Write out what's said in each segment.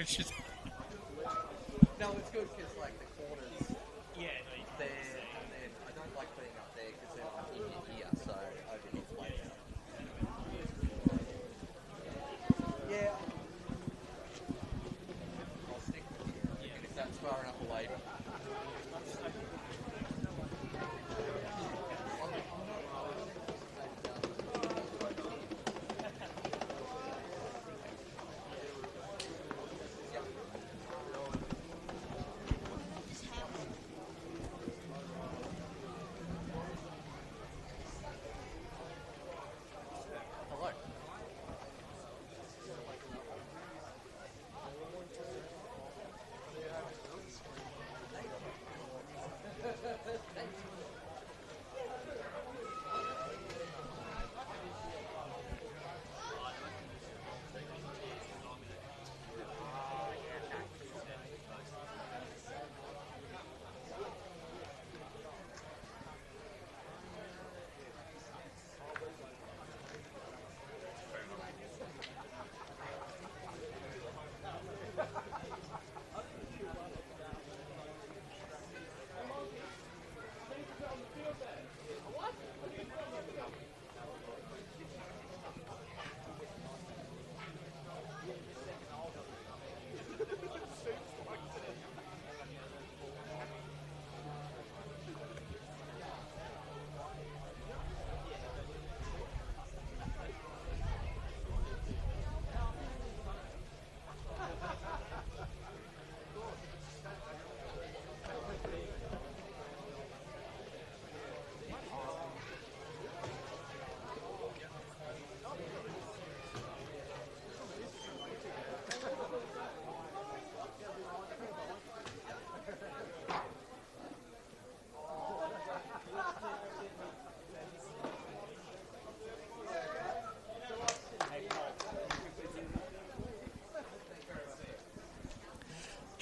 Just No, it's good because like the corners, Yeah, no, you they're, can't see. and then I don't like being up there because they're like in your ear, so overhead's way down. Yeah. I'll stick with you, even if that's far enough away. Hello.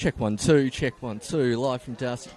check 1 2, check 1 2, live from Darcy.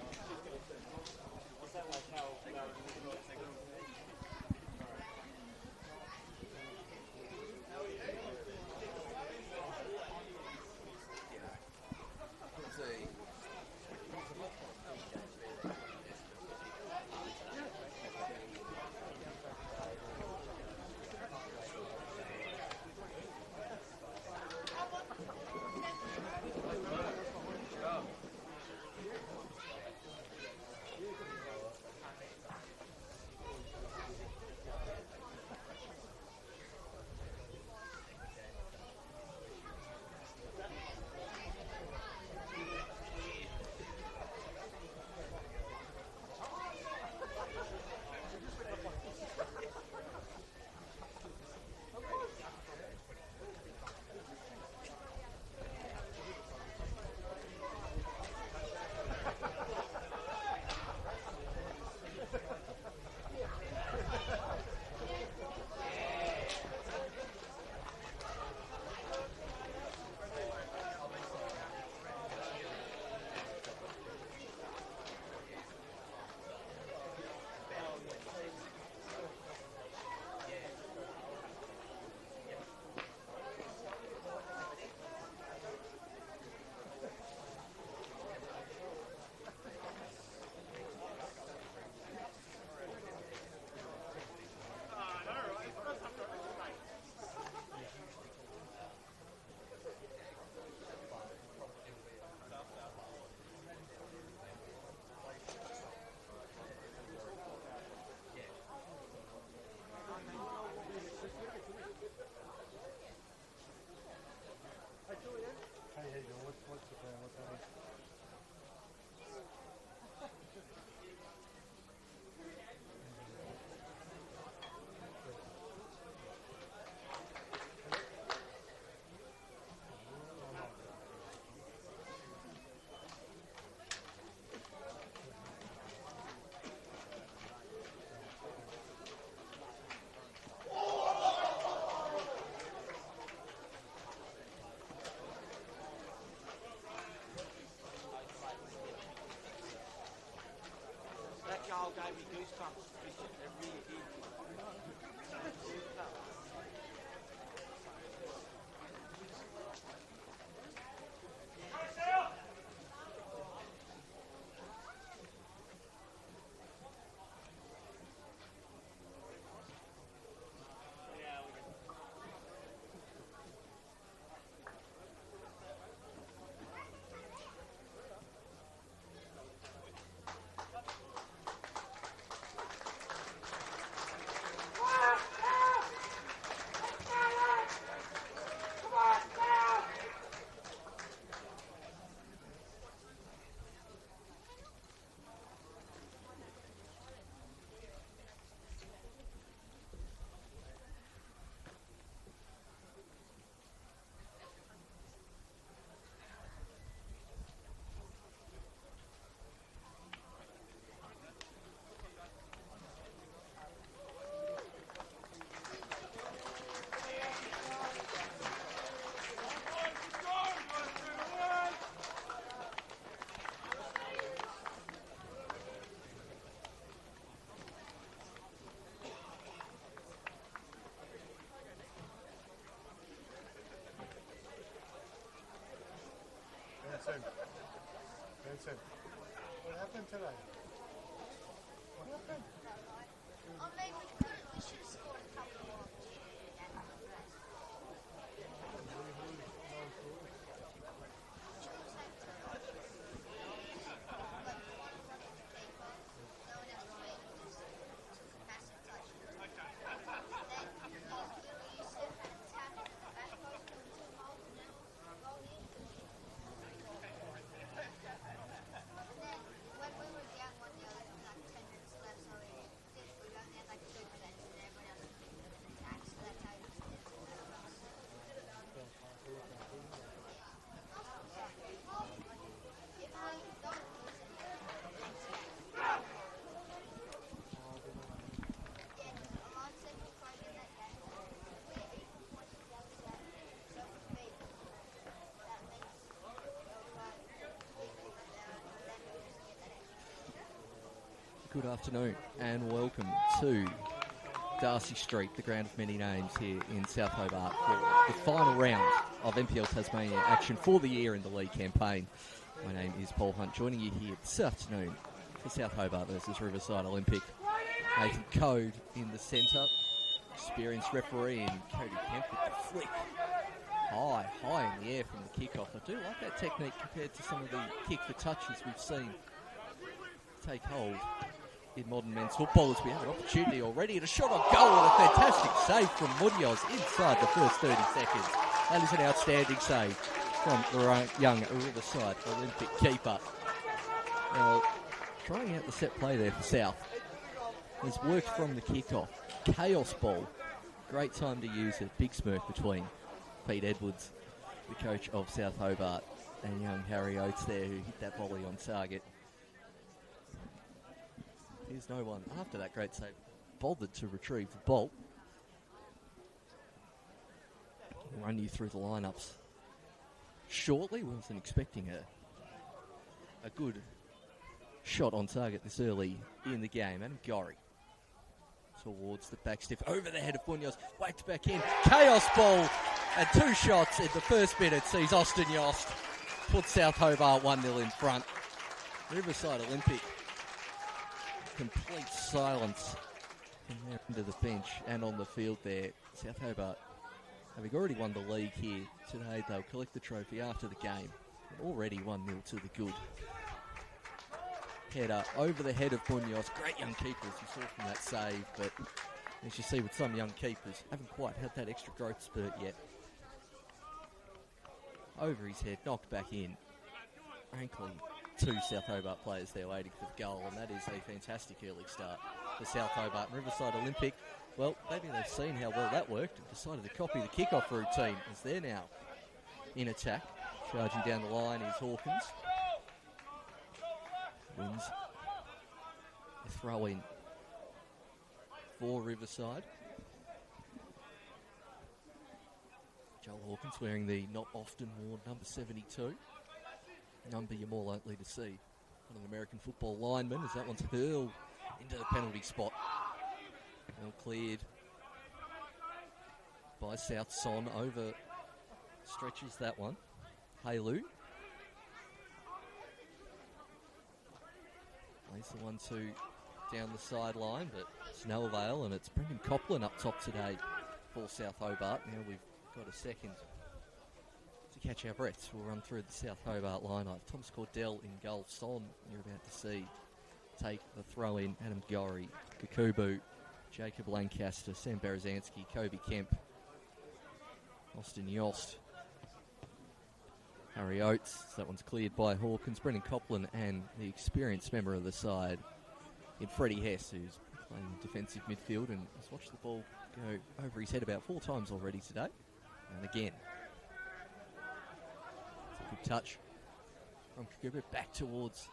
Goal gave me goosebumps. It really did. Listen, what happened today? What happened? We should have scored a couple more. Good afternoon and welcome to Darcy Street, the ground of many names here in South Hobart for the final round of NPL Tasmania action for the year in the league campaign. My name is Paul Hunt, joining you here this afternoon for South Hobart versus Riverside Olympic. Nathan Code in the centre, experienced referee, and Cody Kemp with the flick. High in the air from the kickoff. I do like that technique compared to some of the kick for touches we've seen take hold in modern men's football, as we have an opportunity already and a shot on goal and a fantastic save from Munoz inside the first 30 seconds. That is an outstanding save from the young Riverside Olympic keeper. Now, trying out the set play there for South has worked from the kickoff. Chaos ball, great time to use it. Big smirk between Pete Edwards, the coach of South Hobart, and young Harry Oates there, who hit that volley on target. Here's no one, after that great save, bothered to retrieve the ball. I'll run you through the lineups shortly. Wasn't expecting a good shot on target this early in the game. Adam Gorry towards the back stiff, over the head of Munoz, whacked back in. Chaos ball, and 2 shots in the first minute sees Austin Yost put South Hobart 1-0 in front. Riverside Olympic, complete silence from there under the bench and on the field there. South Hobart, having already won the league here today, they'll collect the trophy after the game. Already 1-0 to the good. Header over the head of Munoz. Great young keeper, as you saw from that save, but as you see with some young keepers, haven't quite had that extra growth spurt yet. Over his head, knocked back in. Frankly, 2 South Hobart players there waiting for the goal, and that is a fantastic early start for South Hobart. Riverside Olympic, well, maybe they've seen how well that worked and decided to copy the kickoff routine, as they're now in attack. Charging down the line is Hawkins. Wins a throw-in for Riverside. Joel Hawkins wearing the not often worn number 72. Number you're more likely to see on an American football lineman, as that one's hurled into the penalty spot. Well cleared by South Son, over stretches that one. Halu plays the 1-2 down the sideline, but it's no avail, and it's Brendan Copland up top today for South Hobart. Now we've got a second to catch our breaths. We'll run through the South Hobart lineup. Thomas Cordell in goal. Son, you're about to see, take the throw in. Adam Gorry, Kakubu, Jacob Lancaster, Sam Berezanski, Kobe Kemp, Austin Yost, Harry Oates. That one's cleared by Hawkins, Brendan Copland, and the experienced member of the side in Freddie Hess, who's playing defensive midfield and has watched the ball go over his head about 4 times already today. And again, it's a good touch from Kakubu back towards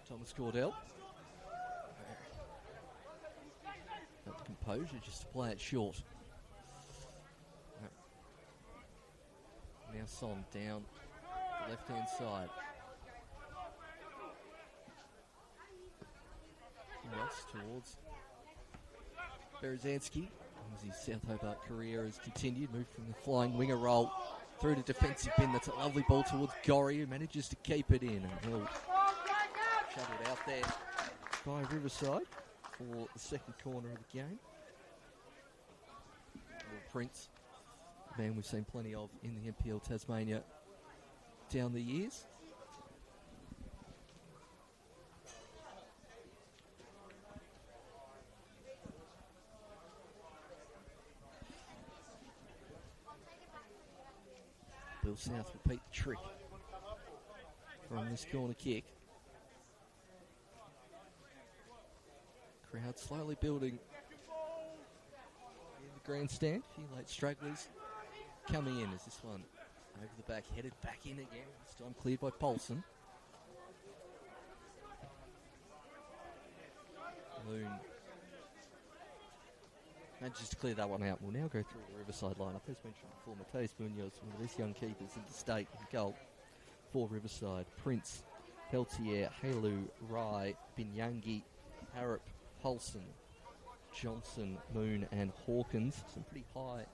Thomas Cordell. Got the composure just to play it short. Now Son down the left-hand side. Ross towards Berezanski, as his South Hobart career has continued. Moved from the flying winger role through to defensive bin. That's a lovely ball towards Gorry, who manages to keep it in. And well, shuttled out there by Riverside for the second corner of the game. Prince, a man we've seen plenty of in the NPL Tasmania down the years. Bill South repeat the trick from this corner kick. Crowd slowly building in the grandstand. A few late stragglers coming in as this one over the back, headed back in again. This time cleared by Paulson. Moon manages to clear that one out. We'll now go through the Riverside lineup. As mentioned before, Mateus Munoz, one of the best young keepers in the state, in goal for Riverside. Prince, Peltier, Halu, Rai, Binyangi, Harrop, Paulson, Johnson, Moon and Hawkins. Some pretty high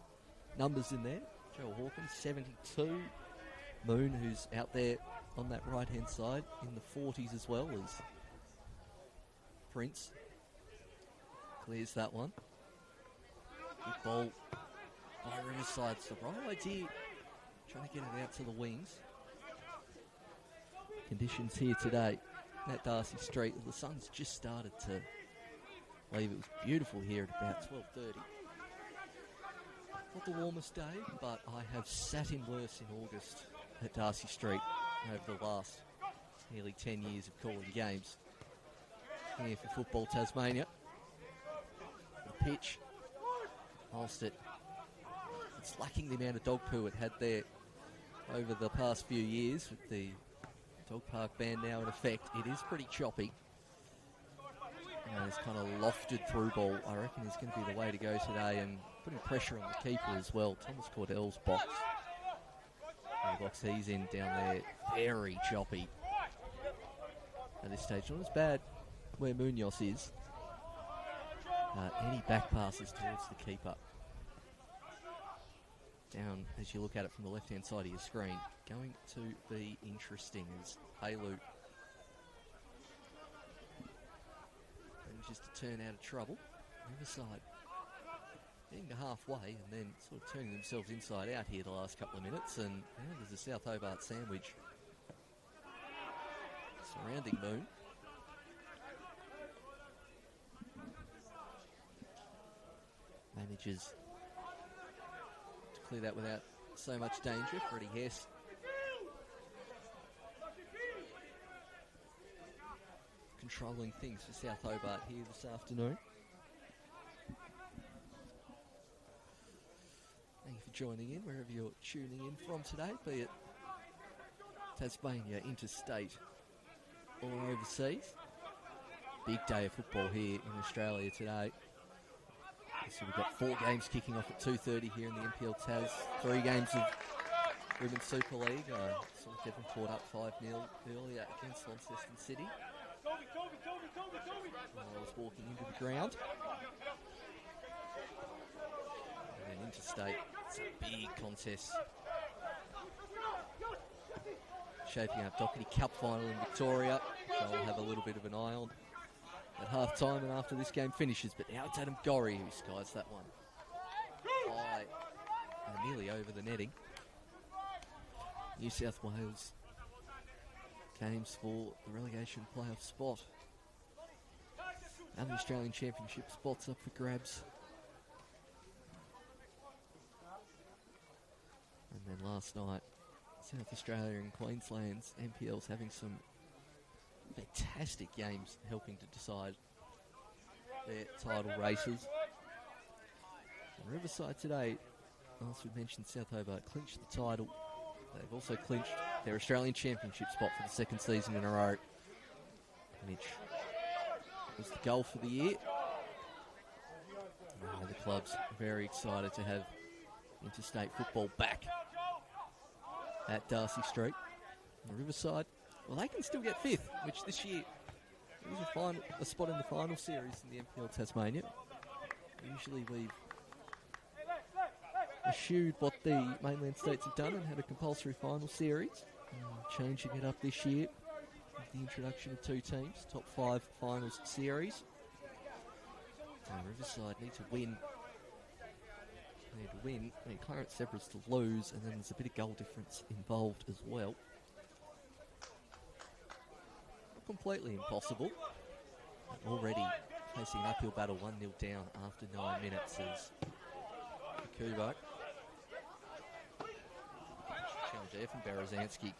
numbers in there. Joe Hawkins, 72. Moon, who's out there on that right-hand side, in the 40s as well as Prince. Clears that one. Good ball by Riverside. It's the right idea. Trying to get it out to the wings. Conditions here today at Darcy Street. The sun's just started to leave. It was beautiful here at about 12:30. Not the warmest day, but I have sat in worse in August at Darcy Street over the last nearly 10 years of calling games here for Football Tasmania. The pitch, whilst it's lacking the amount of dog poo it had there over the past few years with the dog park ban now in effect, it is pretty choppy. And this kind of lofted through ball, I reckon, is going to be the way to go today, and putting pressure on the keeper as well. Thomas Cordell's box. The box he's in down there, very choppy at this stage. Not as bad where Munoz is. Any back passes towards the keeper. Down, as you look at it from the left-hand side of your screen, going to be interesting as Halu manages to turn out of trouble. Riverside getting to halfway and then sort of turning themselves inside out here the last couple of minutes, and now there's a South Hobart sandwich surrounding Moon. Manages to clear that without so much danger. Freddie Hess controlling things for South Hobart here this afternoon. Thank you for joining in wherever you're tuning in from today, be it Tasmania, interstate or overseas. Big day of football here in Australia today. So we've got 4 games kicking off at 2:30 here in the NPL Tas. 3 games of Women's Super League. Saw Devon caught up 5-0 earlier against Launceston City. While I was walking into the ground. And then interstate, it's a big contest. Shaping up Doherty Cup final in Victoria. So I'll have a little bit of an eye on at half time and after this game finishes. But now it's Adam Gorry who skies that one high and nearly over the netting. New South Wales games for the relegation playoff spot and the Australian Championship spots up for grabs. And then last night, South Australia and Queensland's NPL's having some fantastic games helping to decide their title races. And Riverside today, as we mentioned, South Hobart clinched the title. They've also clinched their Australian Championship spot for the 2nd season in a row, which was the goal for the year. The club's very excited to have interstate football back at Darcy Street. And Riverside, well, they can still get 5th, which this year is a spot in the final series in the NPL Tasmania. Usually we've eschewed what the mainland states have done and had a compulsory final series. Changing it up this year the introduction of 2 teams, top 5 finals series. And Riverside need to win. And Clarence Zebras to lose, and then there's a bit of goal difference involved as well. Not completely impossible. Already facing an uphill battle, 1-0 down after 9 minutes as Kubo. Challenge there from Berezanski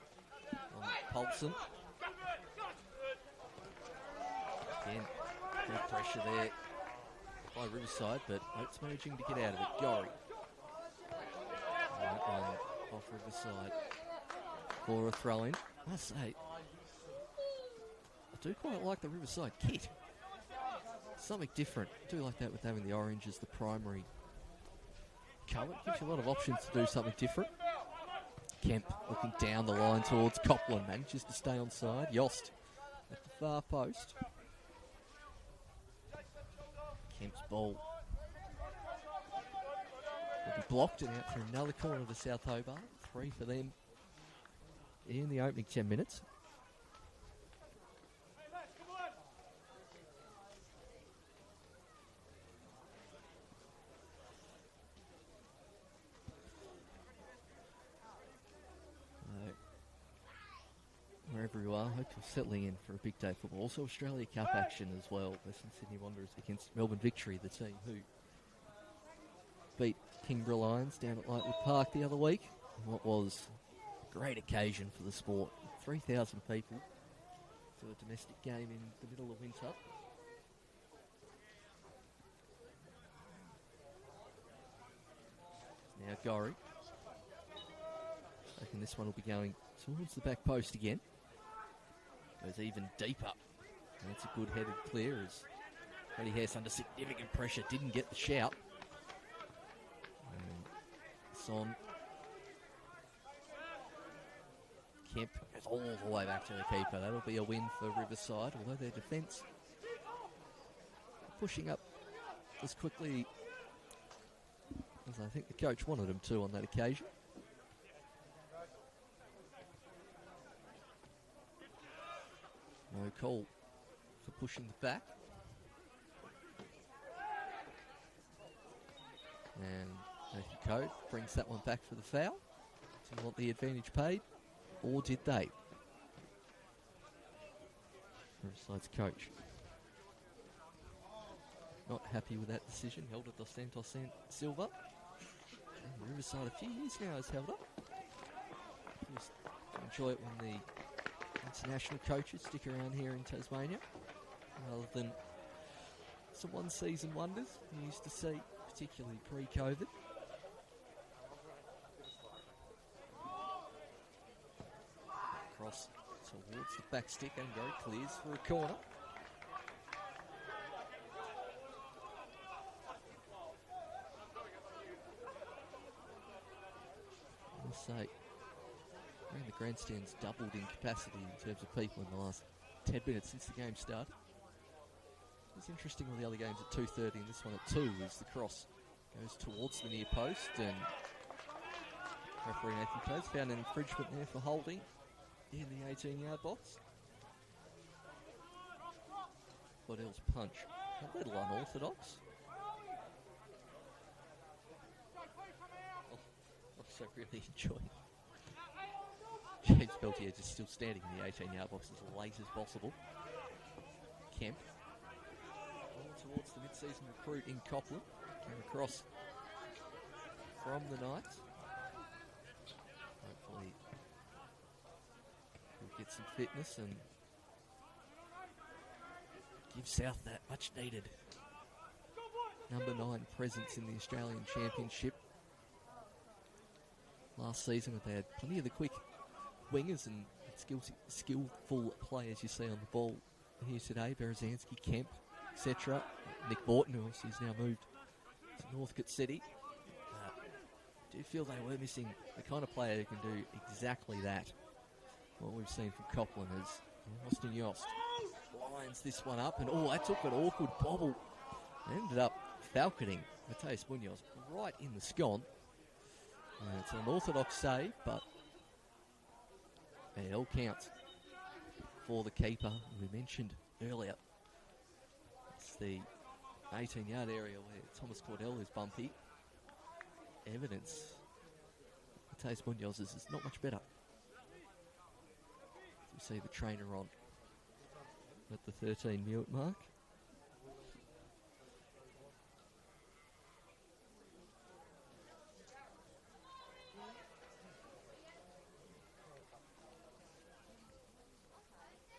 on Paulson. Again, good pressure there by Riverside, but Oates managing to get out of it. Gorry. That one off Riverside for a throw-in. I must say, I do quite like the Riverside kit. Something different. I do like that with having the orange as the primary colour. It gives you a lot of options to do something different. Kemp looking down the line towards Copland. Manages to stay on side. Yost at the far post. Kemp's ball will be blocked and out for another corner to South Hobart. 3 for them in the opening 10 minutes. Wherever you are, hope you're settling in for a big day of football. Also Australia Cup action as well. Western Sydney Wanderers against Melbourne Victory, the team who beat Kingborough Lions down at Lightwood Park the other week. What was a great occasion for the sport. 3,000 people to a domestic game in the middle of winter. Now Gorry. I reckon this one will be going towards the back post again. Goes even deeper. And that's a good headed clear as Freddie Hess under significant pressure didn't get the shout. Son. Kemp goes all the way back to the keeper. That'll be a win for Riverside, although their defence pushing up as quickly as I think the coach wanted them to on that occasion. No call for pushing the back. And Nathan Code brings that one back for the foul. Didn't want the advantage paid, or did they? Riverside's coach not happy with that decision. Held it Dos Santos Silva. And Riverside a few years now has held up. Just enjoy it when the international coaches stick around here in Tasmania, rather than some one-season wonders you used to see, particularly pre-COVID. Cross towards the back stick and Gary clears for a corner. I must say, the grandstand's doubled in capacity in terms of people in the last 10 minutes since the game started. It's interesting all the other games at 2:30 and this one at 2 as the cross goes towards the near post, and referee Nathan Coates found an infringement there for holding in the 18-yard box. Waddell's punch, a little unorthodox. Also really enjoying James Peltier just still standing in the 18-yard box as late as possible. Kemp towards the mid-season recruit in Copland. Came across from the Knights. Hopefully he'll get some fitness and give South that much needed number 9 presence in the Australian Championship. Last season they had plenty of the quick wingers and skillful players you see on the ball here today. Berezanski, Kemp, etc. Nick Borton, who obviously has now moved to Northcote City. Do you feel they were missing the kind of player who can do exactly that? What we've seen from Copland is Austin Yost lines this one up, and that took an awkward bobble. Ended up falconing Mateus Munoz right in the scone. It's an orthodox save, but it all counts for the keeper. We mentioned earlier, it's the 18-yard area where Thomas Cordell is bumpy. Evidence the Tasmanians is not much better. You see the trainer on at the 13-minute mark.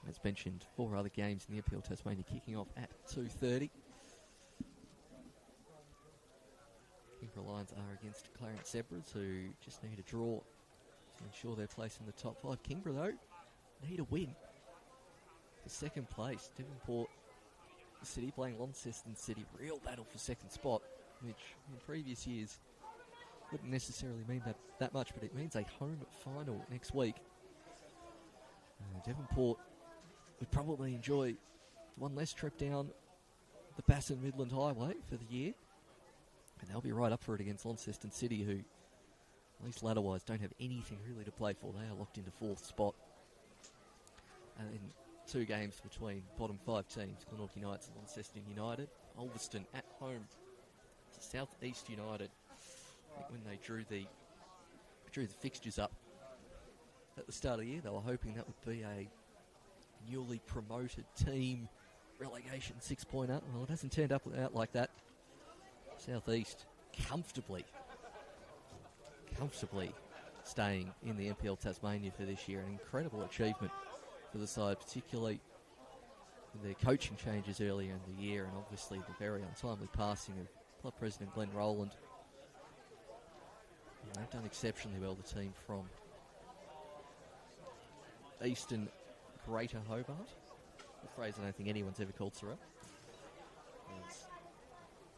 As mentioned, 4 other games in the NPL Tasmania kicking off at 2:30. Kingborough Lions are against Clarence Zebras, who just need a draw to ensure their place in the top 5. Kingborough, though, need a win for second place. Devonport City playing Launceston City. Real battle for second spot, which in previous years wouldn't necessarily mean that much, but it means a home final next week. Devonport would probably enjoy one less trip down the Bass Midland Highway for the year. And they'll be right up for it against Launceston City, who, at least ladder-wise, don't have anything really to play for. They are locked into 4th spot. And then 2 games between bottom 5 teams, Glenorchy Knights and Launceston United. Ulverston at home to South East United. I think when they drew the fixtures up at the start of the year, they were hoping that would be a newly promoted team relegation 6-pointer. Well, it hasn't turned out like that. South East comfortably staying in the NPL Tasmania for this year. An incredible achievement for the side, particularly with their coaching changes earlier in the year, and obviously the very untimely passing of club president Glenn Rowland. And they've done exceptionally well, the team from Eastern Greater Hobart. A phrase I don't think anyone's ever called Sarah. There's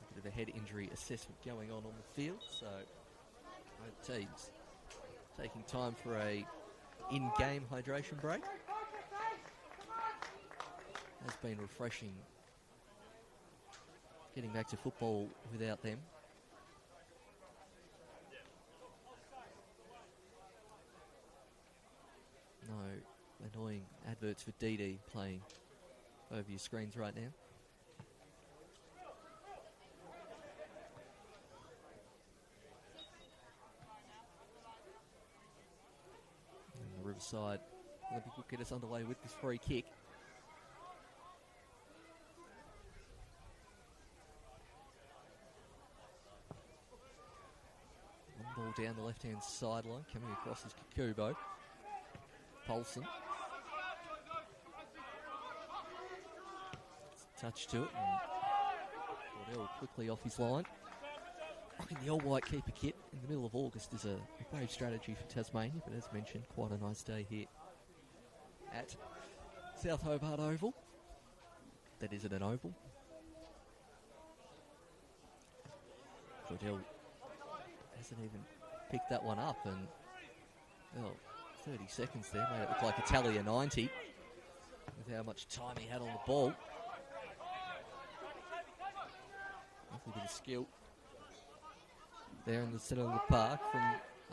a bit of a head injury assessment going on the field, so both teams taking time for a in-game hydration break. Has been refreshing getting back to football without them. No annoying adverts for DD playing over your screens right now. And the Riverside Olympic will get us underway with this free kick. One ball down the left-hand sideline, coming across is Kikubo. Paulson. Touch to it, and Cordell quickly off his line. Rocking the all-white keeper kit in the middle of August is a brave strategy for Tasmania, but as mentioned, quite a nice day here at South Hobart Oval. That isn't an oval. Cordell hasn't even picked that one up, and 30 seconds there made it look like a tally of 90 with how much time he had on the ball. A bit of skill there in the centre of the park from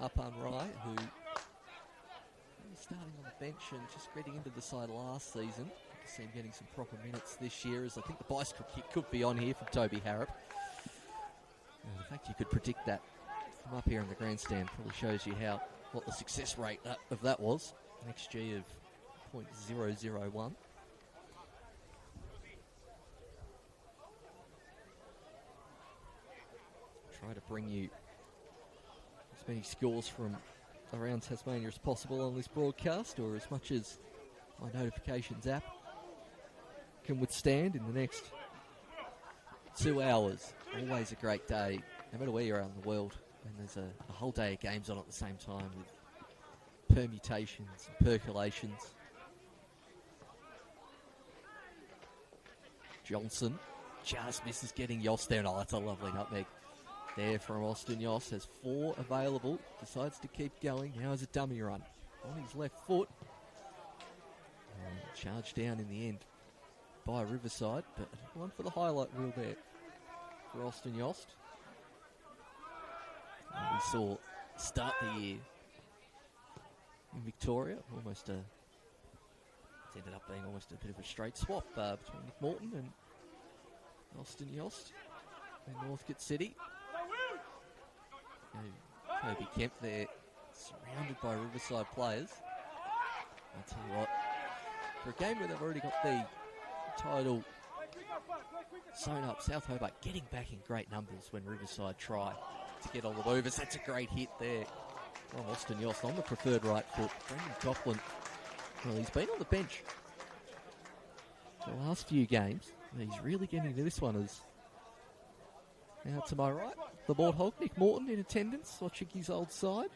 Apan Rai, who was starting on the bench and just getting into the side last season. You can see him getting some proper minutes this year, as I think the bicycle kick could be on here from Toby Harrop. And the fact you could predict that from up here in the grandstand probably shows you what the success rate of that was. An XG of 0.001. Try to bring you as many scores from around Tasmania as possible on this broadcast, or as much as my notifications app can withstand in the next 2 hours. Always a great day, no matter where you're around the world. And there's a whole day of games on at the same time with permutations and percolations. Johnson just misses getting Yoss there. Oh, that's a lovely nutmeg there from Austin Yoss. Has 4 available, decides to keep going. Now is a dummy run on his left foot. And charged down in the end by Riverside, but one for the highlight reel there for Austin Yost. We saw start the year in Victoria, almost a It's ended up being almost a bit of a straight swap between Nick Morton and Austin Yost in Northcote City. Kobe Kemp there, surrounded by Riverside players. I'll tell you what, for a game where they've already got the title sewn up, South Hobart getting back in great numbers when Riverside try to get on the movers. That's a great hit there from Austin Yost on the preferred right foot. Brendan Coughlin, well, he's been on the bench the last few games. He's really getting to this one as now to my right, the board hog, Nick Morton in attendance, watching his old side.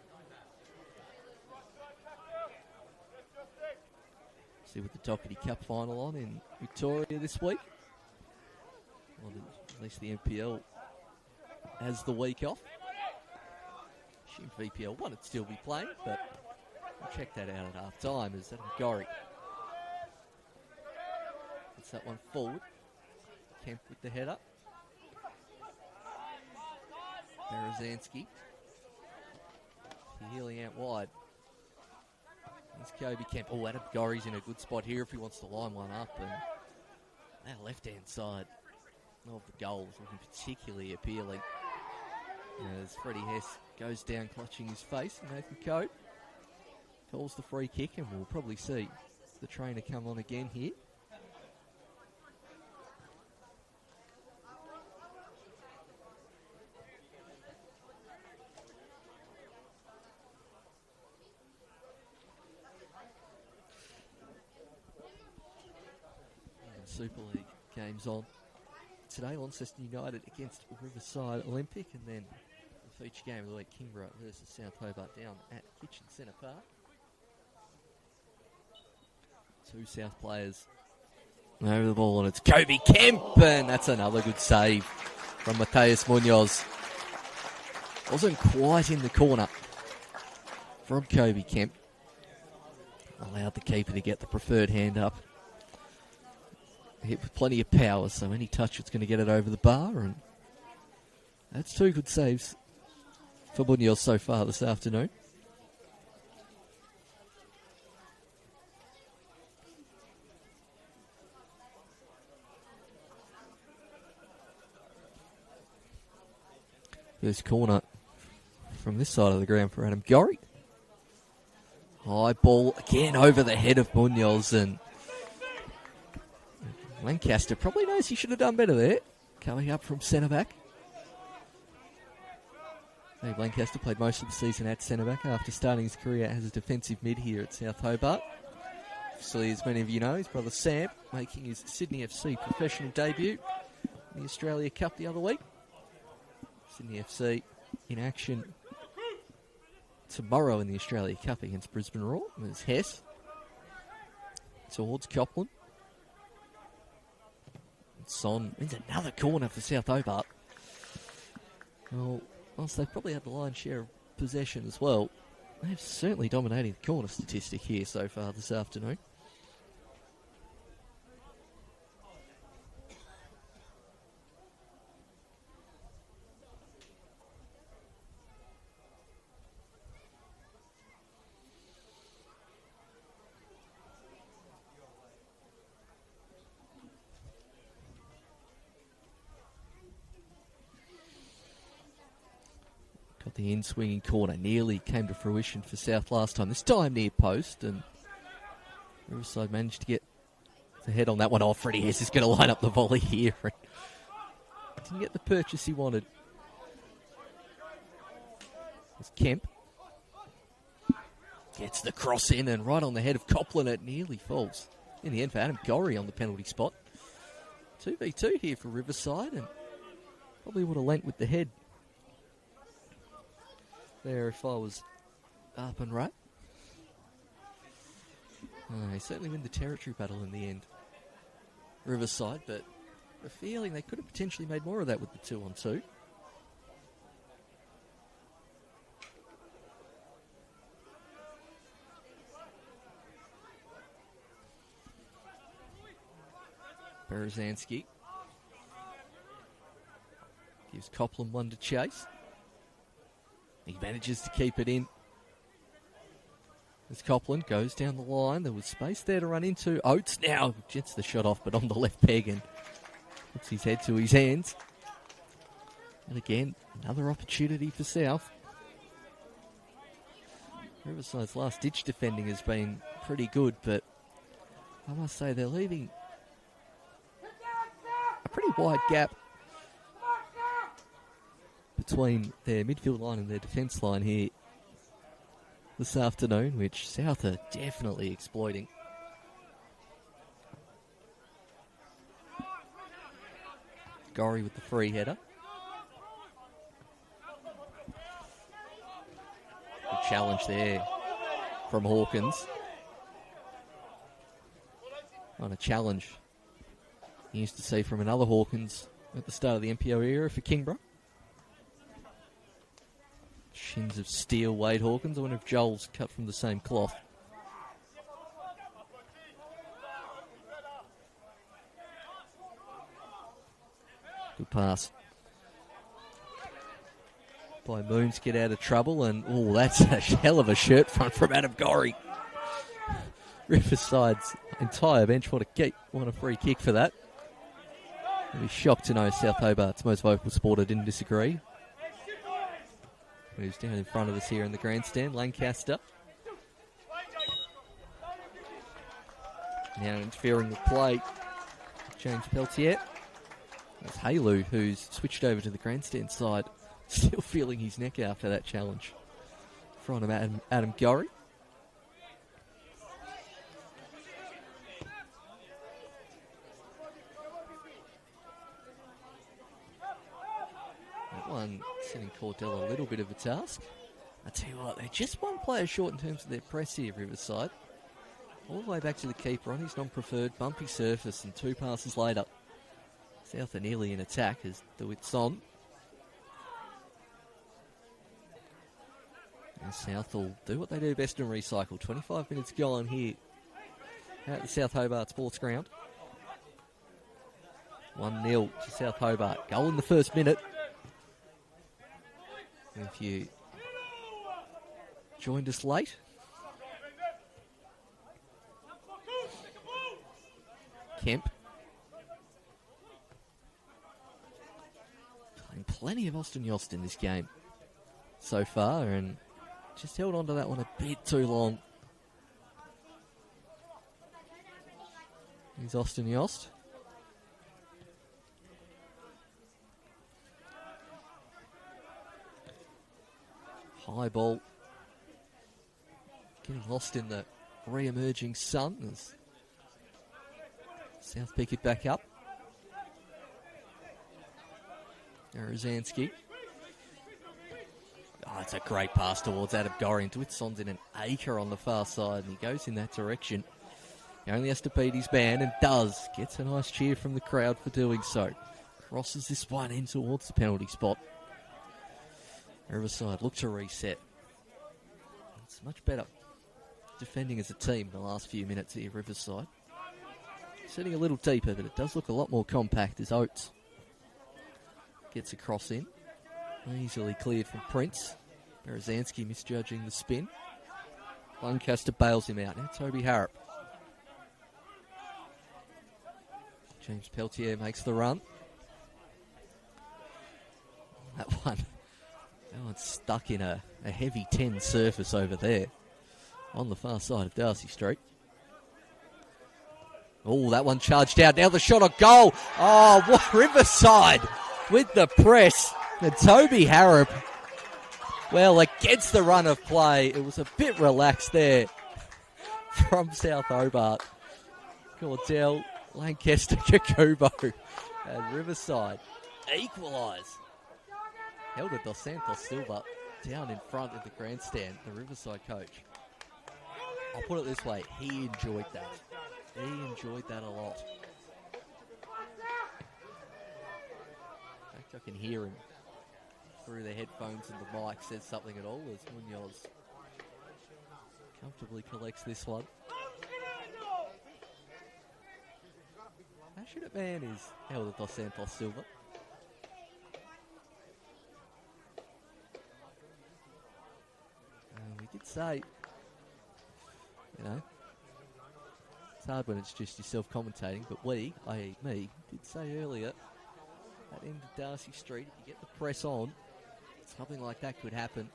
See with the Doherty Cup final on in Victoria this week. Well, at least the NPL has the week off. Assume VPL 1 would still be playing, but we'll check that out at half time as Adam Gorry gets that one forward. Kemp with the header. Berezanski healing out wide. There's Kobe Kemp. Oh, Adam Gorry's in a good spot here if he wants to line one up. And that left-hand side of the goal is looking particularly appealing. As Freddie Hess goes down clutching his face, and Nathan Cope calls the free kick, and we'll probably see the trainer come on again here. Super League games on today. Launceston United against Riverside Olympic, and then the feature game of the week, Kingborough versus South Hobart down at Kitchen Centre Park. Two South players over the ball, and it's Kobe Kemp, and that's another good save from Mateus Munoz. Wasn't quite in the corner from Kobe Kemp. Allowed the keeper to get the preferred hand up. Hit with plenty of power, so any touch it's going to get it over the bar, and that's two good saves for Munoz so far this afternoon. First corner from this side of the ground for Adam Gorry. High ball again over the head of Munoz, and Lancaster probably knows he should have done better there. Coming up from centre-back. Dave Lancaster played most of the season at centre-back after starting his career as a defensive mid here at South Hobart. Obviously, as many of you know, his brother Sam making his Sydney FC professional debut in the Australia Cup the other week. Sydney FC in action tomorrow in the Australia Cup against Brisbane Roar. There's Hess towards Copland. Son wins another corner for South Hobart. Well, whilst they've probably had the lion's share of possession as well, they've certainly dominated the corner statistic here so far this afternoon. The in-swinging corner nearly came to fruition for South last time. This time near post, and Riverside managed to get the head on that one. Oh, Freddie Hess is going to line up the volley here. Didn't get the purchase he wanted. It's Kemp. Gets the cross in, and right on the head of Copland, it nearly falls. In the end for Adam Gorry on the penalty spot. 2v2 here for Riverside, and probably would have lent with the head there if I was up and right. They certainly win the territory battle in the end, Riverside, but a feeling they could have potentially made more of that with the 2-on-2. Berezanski gives Copland one to chase. He manages to keep it in. As Copland goes down the line, there was space there to run into. Oates now jets the shot off, but on the left peg and puts his head to his hands. And again, another opportunity for South. Riverside's last-ditch defending has been pretty good, but I must say they're leaving a pretty wide gap between their midfield line and their defence line here this afternoon, which South are definitely exploiting. Gorry with the free header. Good challenge there from Hawkins. On a challenge you used to see from another Hawkins at the start of the NPL era for Kingborough. Shins of steel, Wade Hawkins. I wonder if Joel's cut from the same cloth. Good pass by Moons, get out of trouble, and oh, that's a hell of a shirt front from Adam Gorry. Riverside's entire bench want a free kick for that. I'd be shocked to know South Hobart's most vocal supporter didn't disagree. Who's down in front of us here in the grandstand, Lancaster. Now interfering with play, James Peltier. That's Halu, who's switched over to the grandstand side, still feeling his neck after that challenge. In front of Adam Gorry. That one setting Cordell a little bit of a task. I tell you what, they're just one player short in terms of their press here, Riverside. All the way back to the keeper on his non-preferred bumpy surface, and 2 passes later. South are nearly in attack as DeWitt's on. And South will do what they do best and recycle. 25 minutes gone here at the South Hobart Sports Ground. 1-0 to South Hobart. Goal in the first minute. If you joined us late, Kemp playing plenty of Austin Yost in this game so far, and just held on to that one a bit too long. Here's Austin Yost. High ball. Getting lost in the re-emerging sun as South pick it back up. Rozanski. Oh, it's a great pass towards Adam Gorry. Dwitson's in an acre on the far side, and he goes in that direction. He only has to beat his man, and does. Gets a nice cheer from the crowd for doing so. Crosses this one in towards the penalty spot. Riverside look to reset. It's much better defending as a team in the last few minutes here, Riverside. Sitting a little deeper, but it does look a lot more compact as Oates gets a cross in. Easily cleared from Prince. Berezanski misjudging the spin. Lancaster bails him out. Now Toby Harrop. James Peltier makes the run. That one's stuck in a heavy 10 surface over there on the far side of Darcy Street. Oh, that one charged out. Now the shot on goal. Oh, what Riverside with the press. And Toby Harrop, well, against the run of play, it was a bit relaxed there from South Hobart. Cordell, Lancaster, Kakubo, and Riverside equalise. Helder Dos Santos Silva down in front of the grandstand, the Riverside coach. I'll put it this way, he enjoyed that. He enjoyed that a lot. In fact, I can hear him through the headphones and the mic says something at all as Munoz comfortably collects this one. Passionate man is Helder Dos Santos Silva. We did say know, it's hard when it's just yourself commentating, but we, i.e. me, did say earlier, at the end of Darcy Street, if you get the press on, something like that could happen.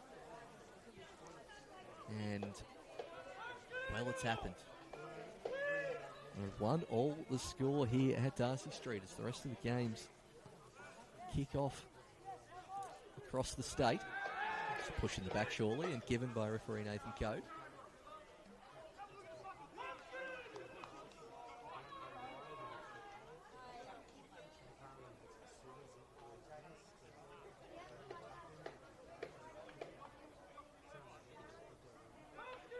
And, well, it's happened. We've 1-1 the score here at Darcy Street as the rest of the games kick off across the state. It's a push in the back surely and given by referee Nathan Coe.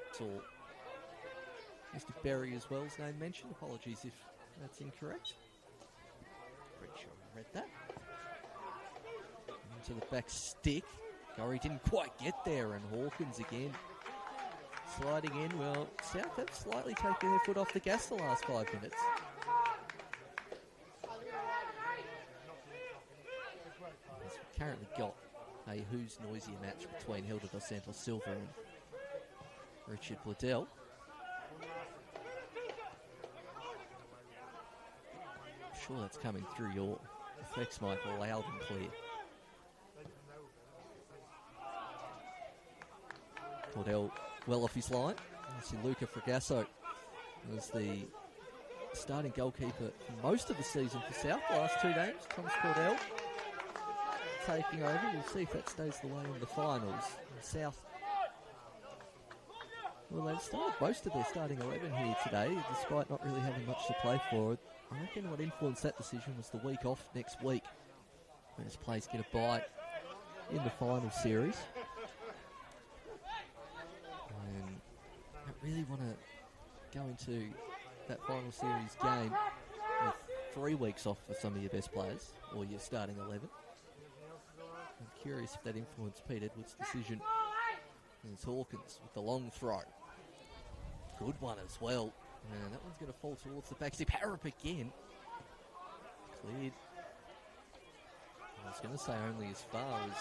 It's all Mr. Berry as well's name mentioned. Apologies if that's incorrect. Pretty sure I read that. Into the back stick. Gorry didn't quite get there, and Hawkins again sliding in. Well, South have slightly taken their foot off the gas the last 5 minutes. We've currently got a who's noisier match between Hilda dos Santos Silva and Richard Liddell. I'm sure that's coming through your effects mic loud and clear. Cordell well off his line. You see Luca Fragasso was the starting goalkeeper for most of the season for South. The last 2 games, Thomas Cordell taking over. We'll see if that stays the way in the finals. And South, well, they've started most of their starting 11 here today, despite not really having much to play for. I reckon what influenced that decision was the week off next week, whereas players get a bite in the final series. And I really want to go into that final series game with 3 weeks off for some of your best players, or your starting 11. I'm curious if that influenced Pete Edwards' decision. And it's Hawkins with the long throw. Good one as well. And that one's going to fall towards the back step. Harrop again. Cleared. I was going to say only as far as...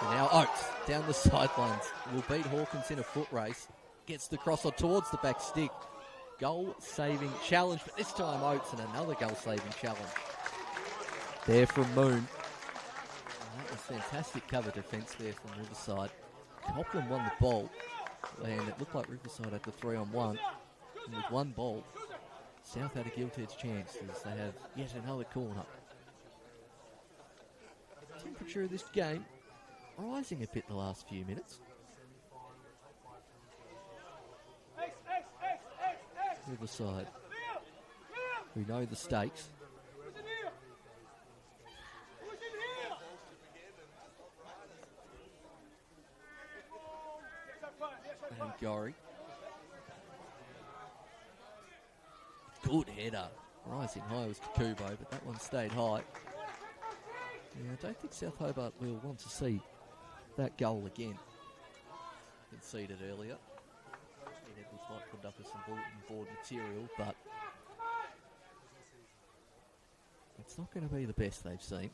And now Oates down the sidelines will beat Hawkins in a foot race. Gets the cross on towards the back stick. Goal-saving challenge, but this time Oates and another goal-saving challenge. There from Moon. And that was fantastic cover defence there from Riverside. Copland won the ball, and it looked like Riverside had the 3-on-1. And with one ball, South had a gilt-edged chance as they have yet another corner. Temperature of this game rising a bit the last few minutes. Riverside, who know the stakes. And Gorry. Good header. Rising high was Kakubo, but that one stayed high. Yeah, I don't think South Hobart will want to see that goal again. Conceded earlier. It was like put up with some bulletin board material, but it's not going to be the best they've seen.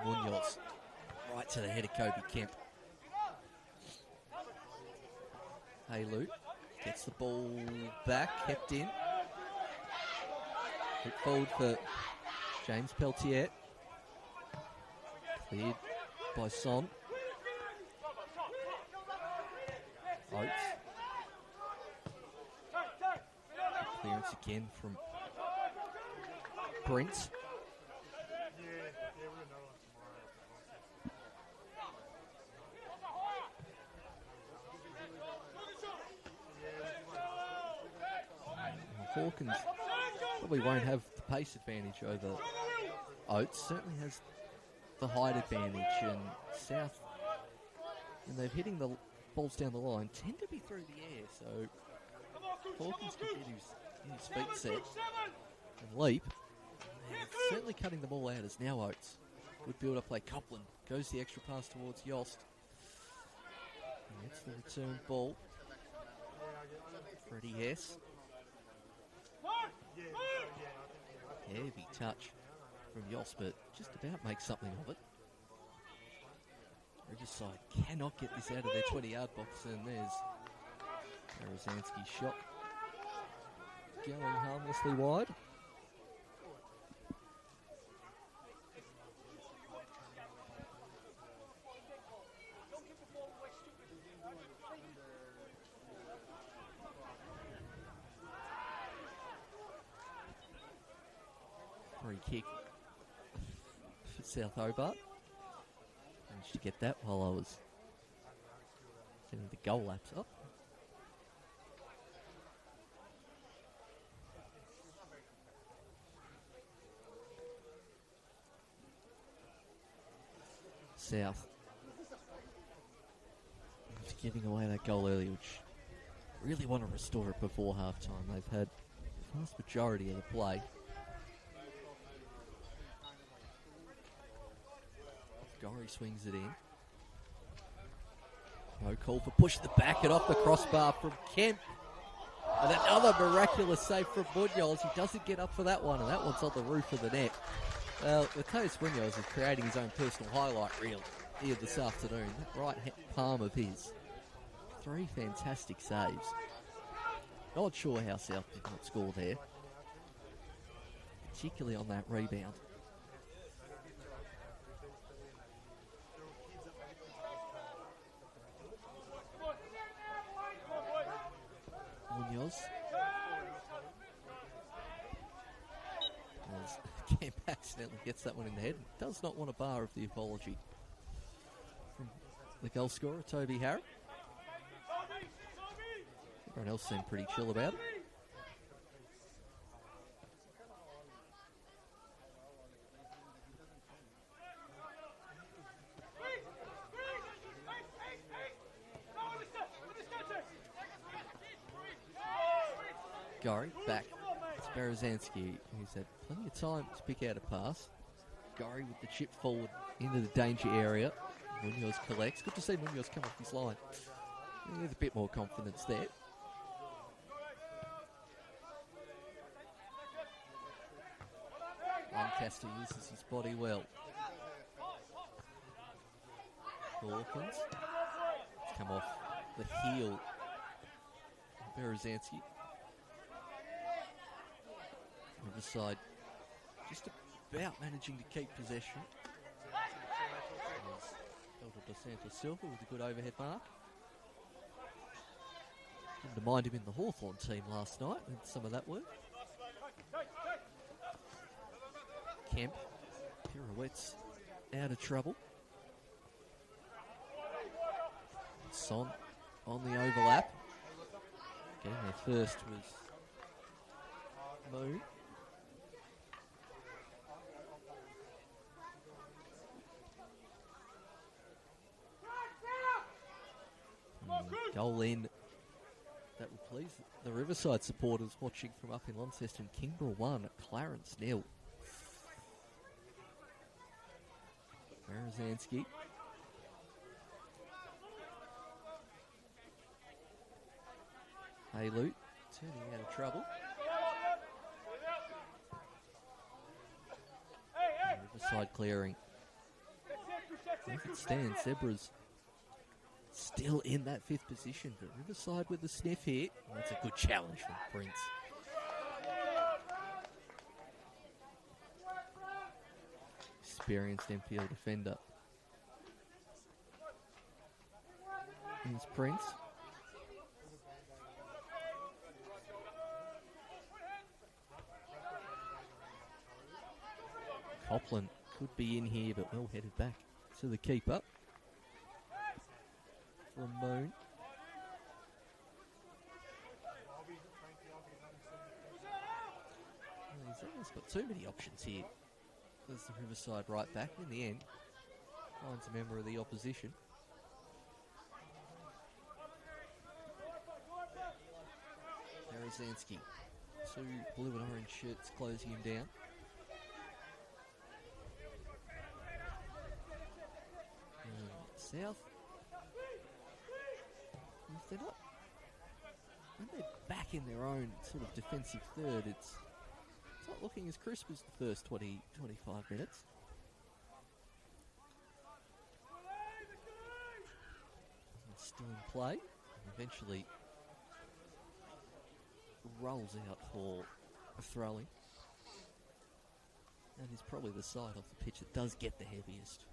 Munoz right to the head of Kobe Kemp. Haylou gets the ball back, kept in. Hit forward for James Peltier. Cleared by Son. Oates. Clearance again from Brent. Hawkins probably won't have the pace advantage over Oates. Certainly has the height advantage, and South, when they're hitting the balls down the line, tend to be through the air. So Hawkins can get his feet set and leap. And certainly cutting the ball out is now Oates. Good build-up play. Copland goes the extra pass towards Yost. And that's the return ball. Freddie Hess. Heavy touch from Yoss, but just about makes something of it. Riverside cannot get this out of their 20-yard box, and there's Berezanski's shot going harmlessly wide. Free kick for South Hobart. Managed to get that while I was getting the goal laps up. South after giving away that goal early, which really want to restore it before half-time. They've had the vast majority of the play. Gorry swings it in. No call for push the back and off the crossbar from Kemp. And another miraculous save from Munoz. He doesn't get up for that one, and that one's on the roof of the net. Well, Mateus Munoz is creating his own personal highlight reel here this afternoon. That right palm of his. 3 fantastic saves. Not sure how South did not score there, particularly on that rebound. Munoz. As Kemp accidentally gets that one in the head. Does not want a bar of the apology from the goal scorer, Toby Harrop. Everyone else seemed pretty chill about it. Gorry back. It's Berezanski, who's had plenty of time to pick out a pass. Gorry with the chip forward into the danger area. Munoz collects. Good to see Munoz come off his line. There's a bit more confidence there. Lancaster uses his body well. Hawkins. It's come off the heel of Berezanski. Riverside just about managing to keep possession. Elder Dos Santos Silva with a good overhead mark. Didn't mind him in the Hawthorn team last night with some of that work. Kemp pirouettes out of trouble. Son on the overlap. Getting there first was Moon. Goal in. That will please the Riverside supporters watching from up in Launceston. Kingborough 1, Clarence 0. Berezanski. Hayloot turning out of trouble. Riverside clearing. As it stands, Zebras still in that 5th position, but Riverside with the sniff here. Well, that's a good challenge from Prince. Experienced NPL defender. Here's Prince. Copland could be in here, but well headed back to the keeper. From Moon. He's got too many options here. There's the Riverside right back. In the end, finds a member of the opposition. Berezanski. 2 blue and orange shirts closing him down. South. If they're not, when they're back in their own sort of defensive third, it's not looking as crisp as the first 20, 25 minutes. It's still in play. And eventually rolls out for a throw-in. And is probably the side of the pitch that does get the heaviest.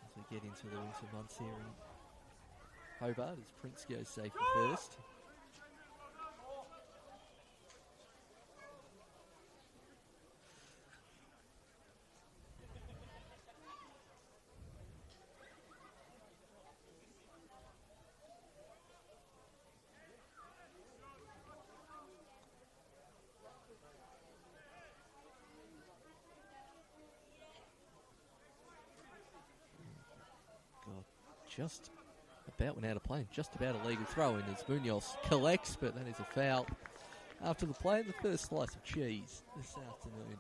As we get into the winter months here in Hobart, as Prince goes safe for first. Just about went out of play, just about a legal throw in as Munoz collects, but that is a foul after the play and the first slice of cheese this afternoon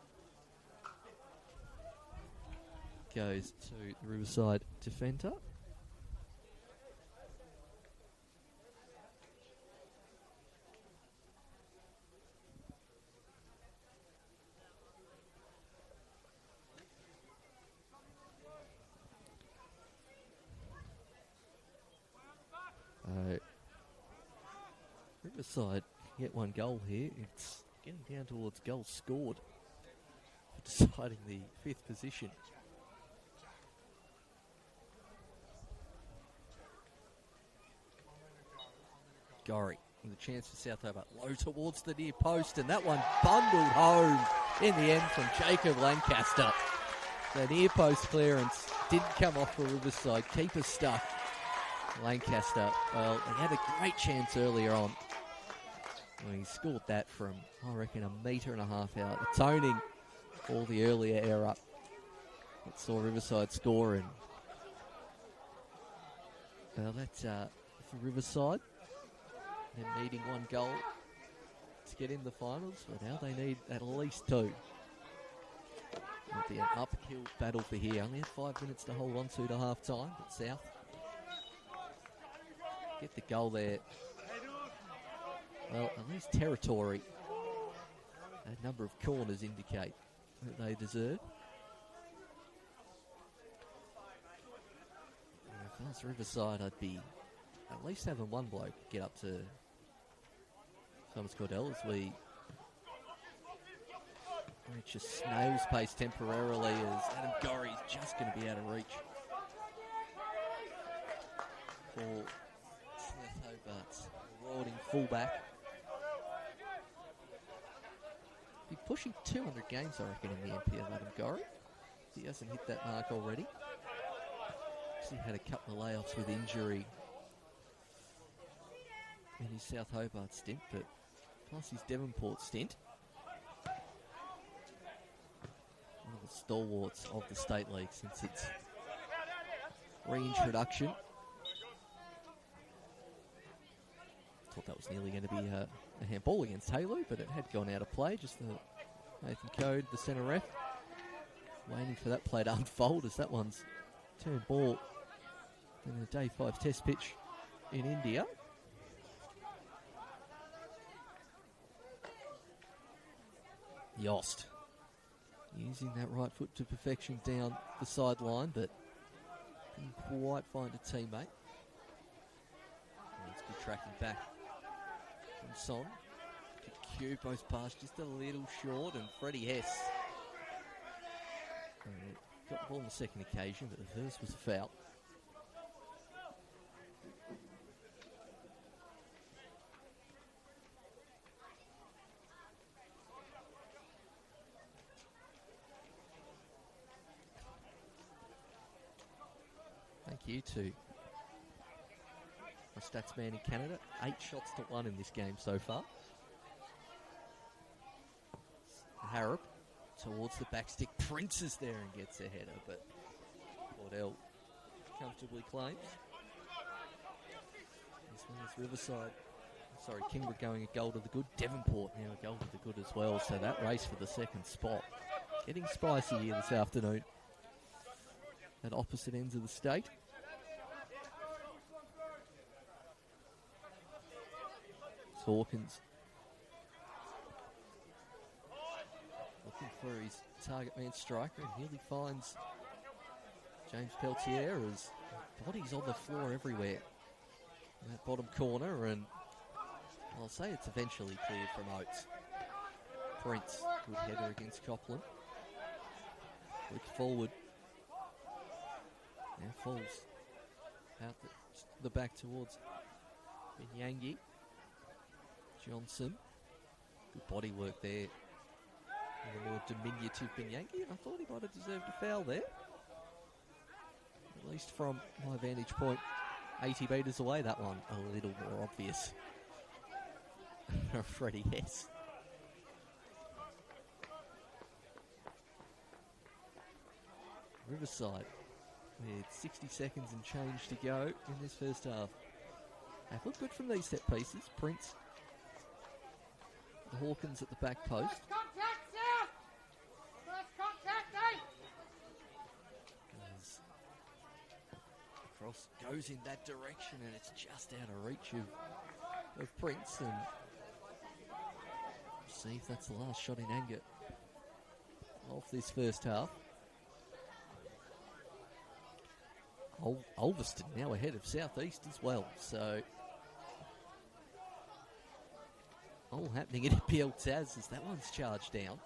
goes to the Riverside defender. Riverside get one goal here. It's getting down towards goals scored for deciding the fifth position. Gorry with a chance for South Hobart. Low towards the near post, and that one bundled home in the end from Jacob Lancaster. The near post clearance didn't come off for Riverside. Keeper stuck. Lancaster, well, they had a great chance earlier on. Well, he scored that from, I reckon, 1.5 metres out, atoning all the earlier error that saw Riverside score. And well, that's for Riverside. They're needing one goal to get in the finals, but now they need at least two. It'll be an uphill battle for here. Only had 5 minutes to hold on to half time, but South get the goal there. Well, at least territory. A number of corners indicate that they deserve. If I was Riverside, I'd be at least having one bloke get up to Thomas Cordell as we reach a snail's pace temporarily as Adam Gorry's just going to be out of reach for South Hobart's marauding fullback. Be pushing 200 games, I reckon, in the NPL, Adam Gorry. He hasn't hit that mark already. He had a couple of layoffs with injury in his South Hobart stint, but plus his Devonport stint. One of the stalwarts of the State League since its reintroduction. Thought that was nearly going to be a handball against Halo, but it had gone out of play. Just the Nathan Code, the centre ref, waiting for that play to unfold as that one's turned ball in a Day 5 test pitch in India. Yost using that right foot to perfection down the sideline, but couldn't quite find a teammate. It's good tracking back from Son to Q. Post pass just a little short, and Freddie Hess got the ball on the second occasion, but the first was a foul. Thank you to my stats man in Canada. 8 shots to 1 in this game so far. Harrop towards the back stick. Prince is there and gets a header, but Cordell comfortably claims. This one is Riverside. Sorry, Kingbrook going a goal to the good. Devonport now a goal to the good as well. So that race for the second spot getting spicy here this afternoon at opposite ends of the state. Hawkins looking for his target man striker, and Healy finds James Peltier as bodies on the floor everywhere in that bottom corner, and I'll say it's eventually cleared from Oates. Prince, good header against Copland. Flick forward. Now falls out the back towards Binyangi. Johnson. Good body work there. And the more diminutive Binyangi, and I thought he might have deserved a foul there. At least from my vantage point, 80 metres away, that one a little more obvious. Freddie Hess. Riverside with 60 seconds and change to go in this first half. They've looked good from these set pieces. Prince, the Hawkins at the back post. As the cross goes in that direction, and it's just out of reach of Prince, and see if that's the last shot in anger of this first half. Ulverston now ahead of Southeast as well, so all happening at NPL Taz as that one's charged down.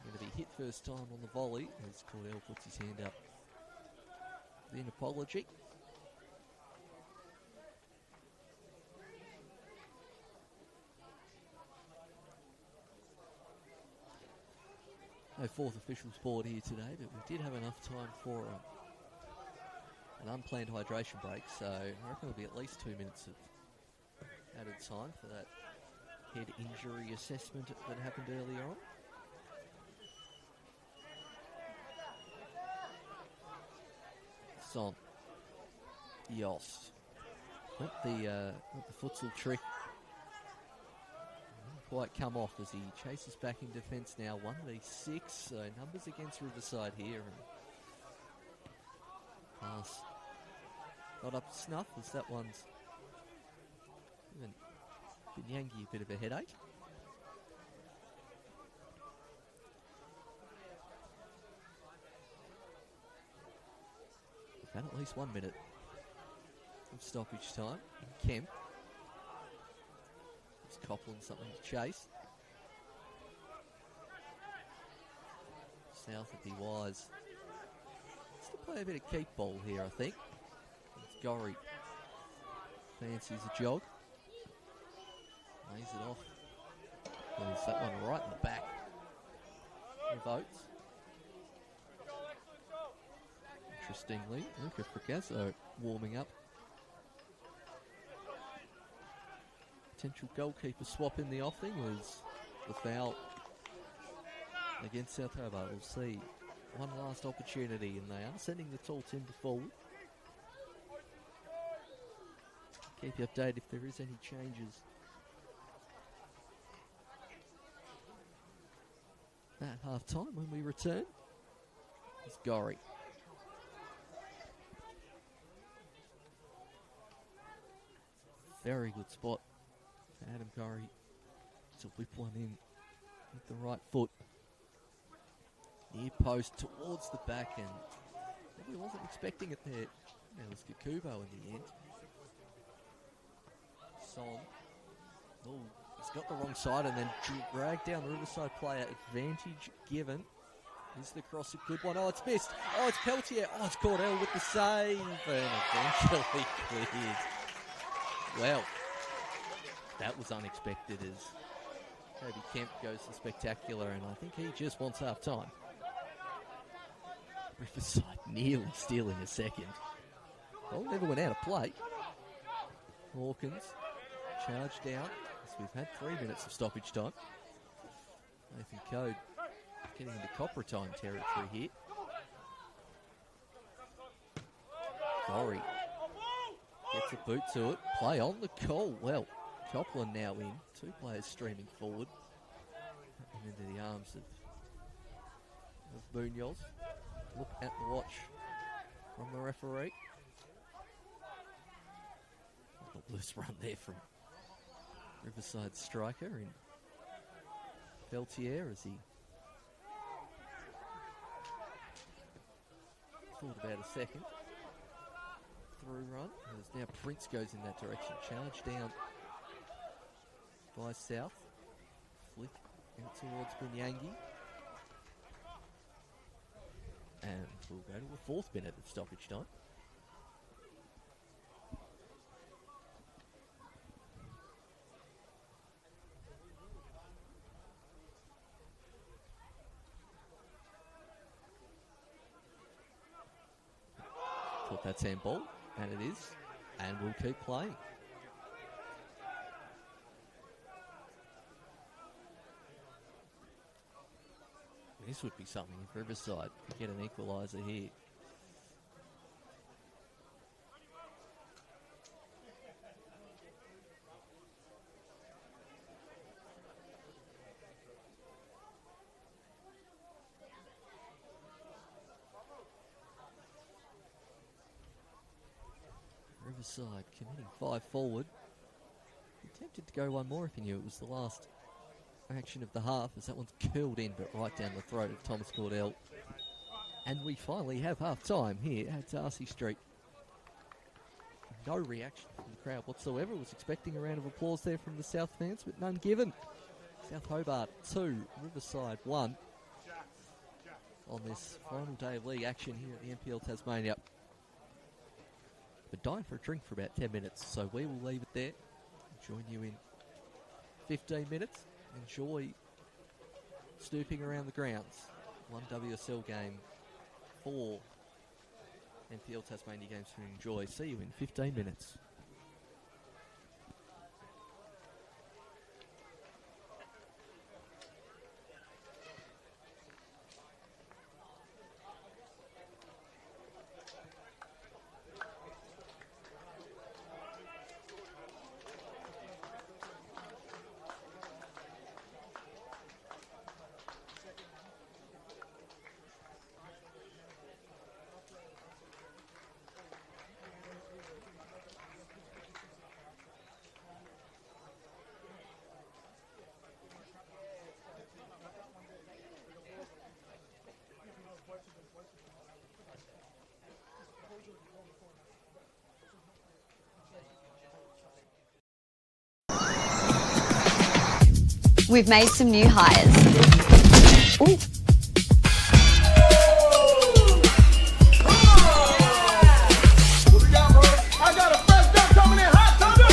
Going to be hit first time on the volley as Cordell puts his hand up. Then apology. No fourth officials board here today, but we did have enough time for an unplanned hydration break, so I reckon it'll be at least 2 minutes of added time for that head injury assessment that happened earlier on. Son. Yost. Not the futsal trick. Didn't quite come off as he chases back in defence now. 1v6, so numbers against Riverside here. And pass not up to snuff as that one's given Binyangi a bit of a headache. We've had at least 1 minute of stoppage time. Kemp. Gives Copland something to chase. South would be wise. Still play a bit of keep ball here, I think. As Gorry fancies a jog. Lays it off. There's that one right in the back of Oates. Interestingly, Luca Fracazzo warming up. Potential goalkeeper swap in the offing was the foul against South Hobart. We'll see. One last opportunity, and they are sending the tall timber forward. Keep you updated if there is any changes at half time when we return. It's Gorry. Very good spot for Adam Gorry to whip one in with the right foot. Near post towards the back, and probably wasn't expecting it there. Now it's Kakubo in the end. Son. Oh, he's got the wrong side and then dragged down the Riverside player. Advantage given. Is the cross a good one? Oh, it's missed. Oh, it's Peltier. Oh, it's Cordell with the save. And eventually cleared. Well, that was unexpected as Toby Kemp goes to spectacular, and I think he just wants half time. Riverside nearly stealing a second. Ball never went out of play. Hawkins charged down as we've had 3 minutes of stoppage time. Nathan Code getting into copper time territory here. Gorry gets a boot to it. Play on the call. Well, Copland now in. Two players streaming forward. And into the arms of Munoz. Look at the watch from the referee. A loose run there from Riverside striker in Peltier as he thought about a second. Through run. As now Prince goes in that direction. Charge down by South. Flick out towards Bunyangi. And we'll go to a 4th minute of stoppage time. Thought that's handball, and it is, and we'll keep playing. This would be something if Riverside could get an equaliser here. Riverside committing 5 forward. He tempted to go one more if he knew it was the last action of the half, as that one's curled in but right down the throat of Thomas Cordell. And we finally have half time here at Darcy Street. No reaction from the crowd whatsoever. Was expecting a round of applause there from the South fans, but none given. South Hobart 2, Riverside 1 on this final day of league action here at the NPL Tasmania. We're dying for a drink for about 10 minutes, so we will leave it there. Join you in 15 minutes. Enjoy stooping around the grounds. 1 WSL game, 4 NPL Tasmania games to enjoy. See you in 15 minutes. We've made some new hires. Ooh. I got a fresh duck coming in hot, thunder.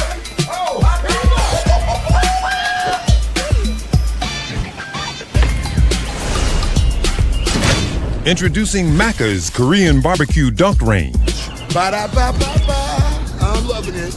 Introducing Macca's Korean Barbecue Dunk Range. Ba-da-ba-ba-ba. I'm loving it.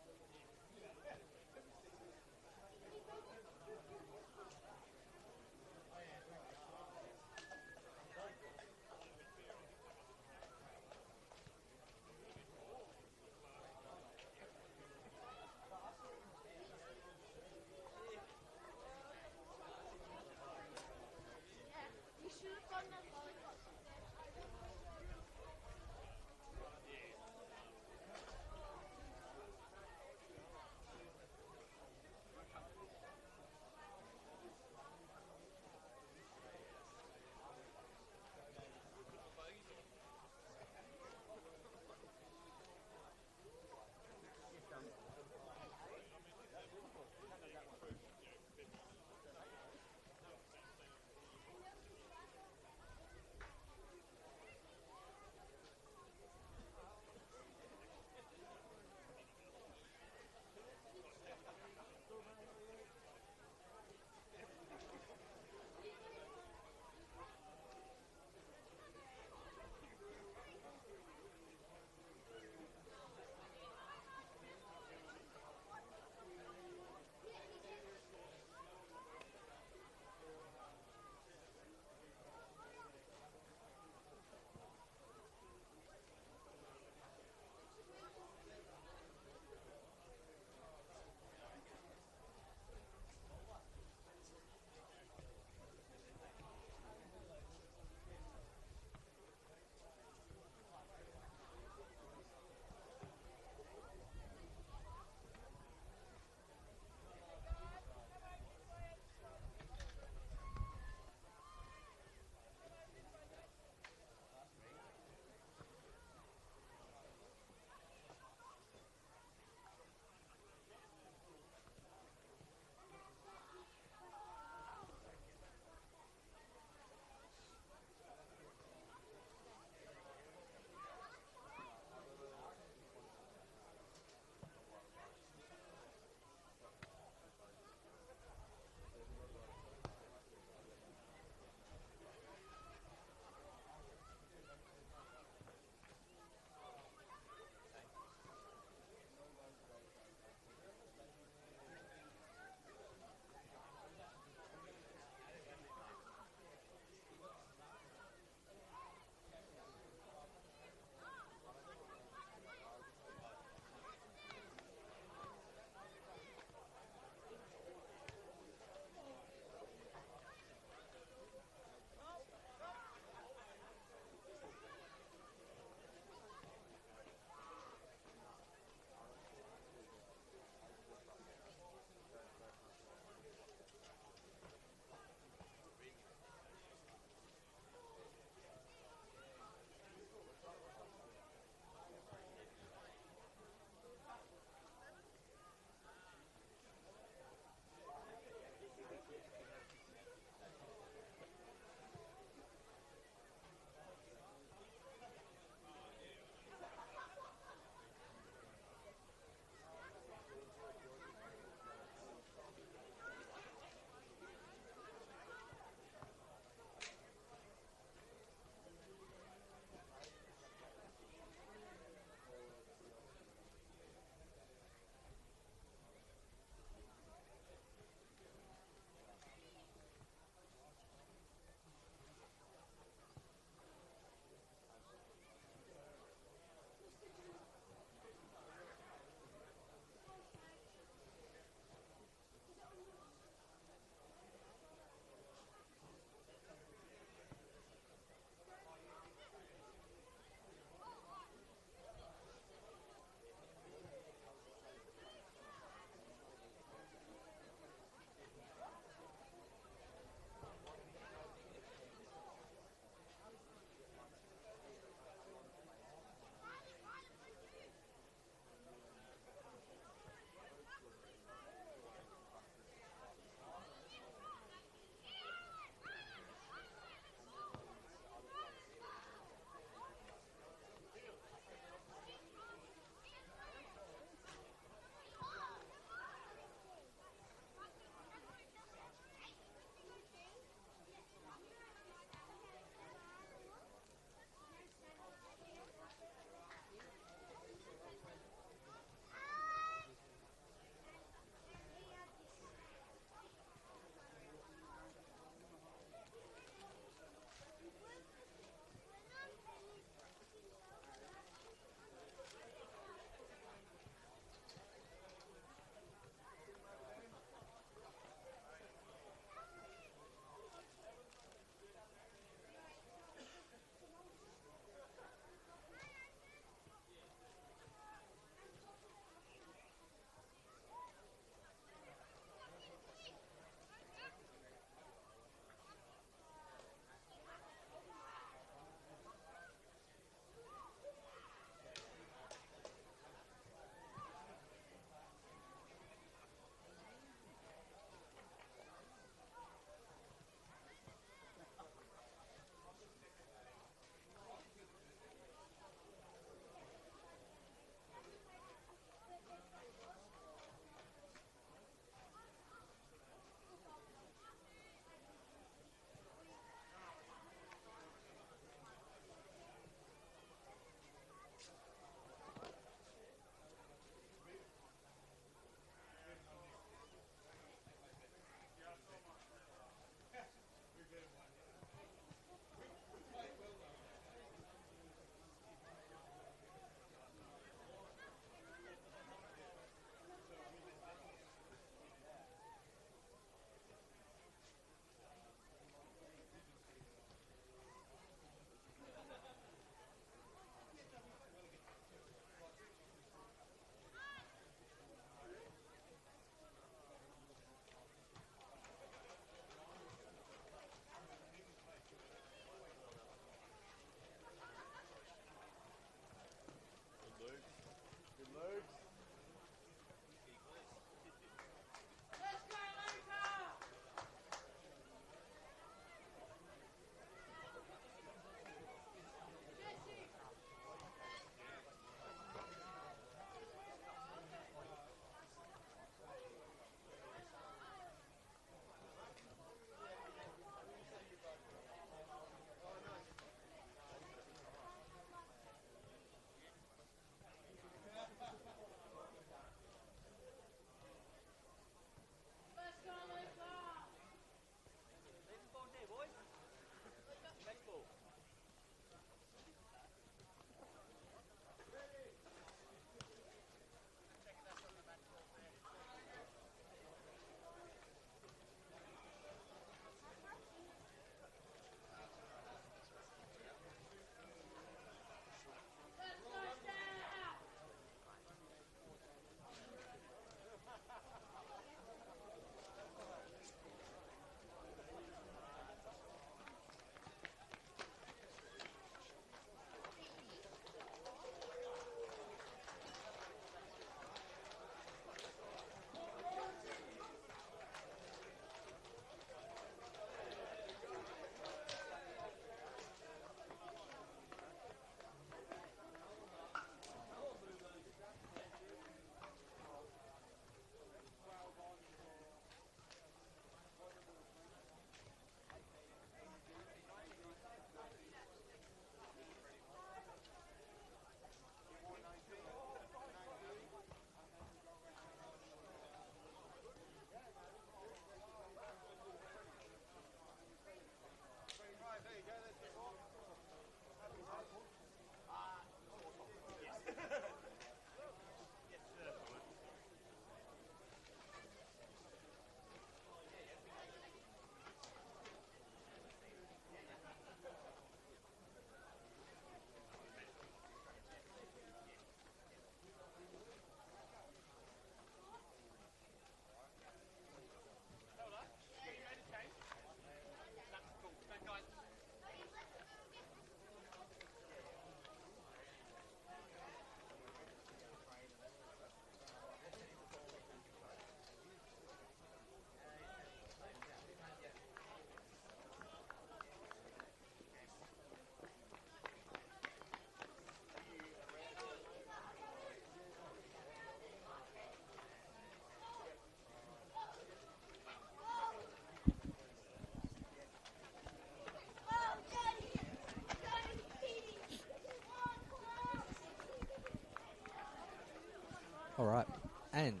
All right, and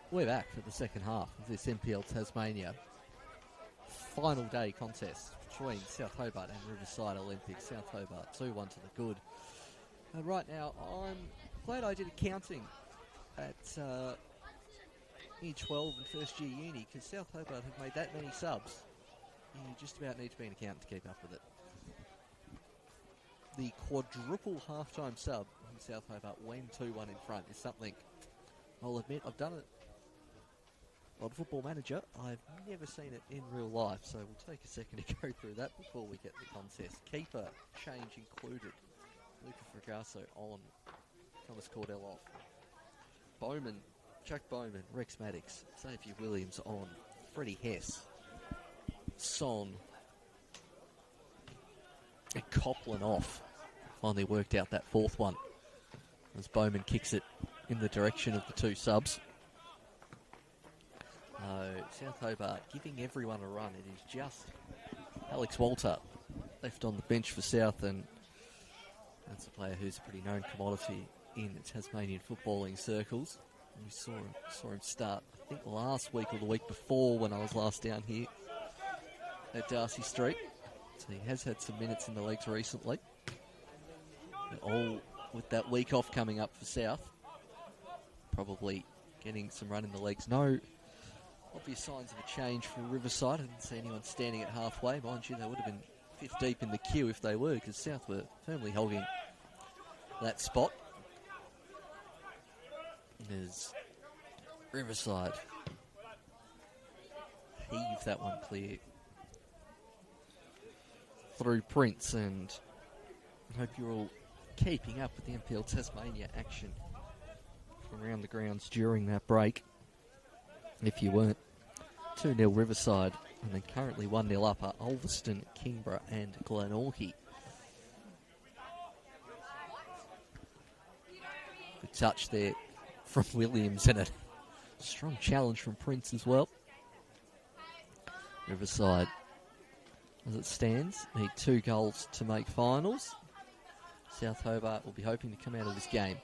we're back for the second half of this NPL Tasmania final day contest between South Hobart and Riverside Olympic. South Hobart 2-1 to the good. And right now, I'm glad I did accounting at year 12 and first year uni, because South Hobart have made that many subs. You just about need to be an accountant to keep up with it. The quadruple halftime sub in South Hobart when 2-1 in front is something I'll admit I've done it on Football Manager. I've never seen it in real life, so we'll take a second to go through that before we get the contest. Keeper change included. Luca Fracasso on. Thomas Cordell off. Bowman, Chuck Bowman, Rex Maddox, Xavier Williams on. Freddie Hess, Son, and Copland off. Finally worked out that fourth one as Bowman kicks it in the direction of the two subs. South Hobart giving everyone a run. It is just Alex Walter left on the bench for South, and that's a player who's a pretty known commodity in Tasmanian footballing circles. We saw him start, I think, last week or the week before when I was last down here at Darcy Street. So he has had some minutes in the legs recently. And all with that week off coming up for South. Probably getting some run in the legs. No obvious signs of a change for Riverside. I didn't see anyone standing at halfway. Mind you, they would have been fifth deep in the queue if they were, because South were firmly holding that spot. As Riverside heave that one clear through Prince, and I hope you're all keeping up with the NPL Tasmania action from around the grounds during that break. If you weren't, 2-0 Riverside, and then currently 1-0 up are Ulverston, Kingborough and Glenorchy. Good touch there from Williams, and a strong challenge from Prince as well. Riverside, as it stands, need 2 goals to make finals. South Hobart will be hoping to come out of this game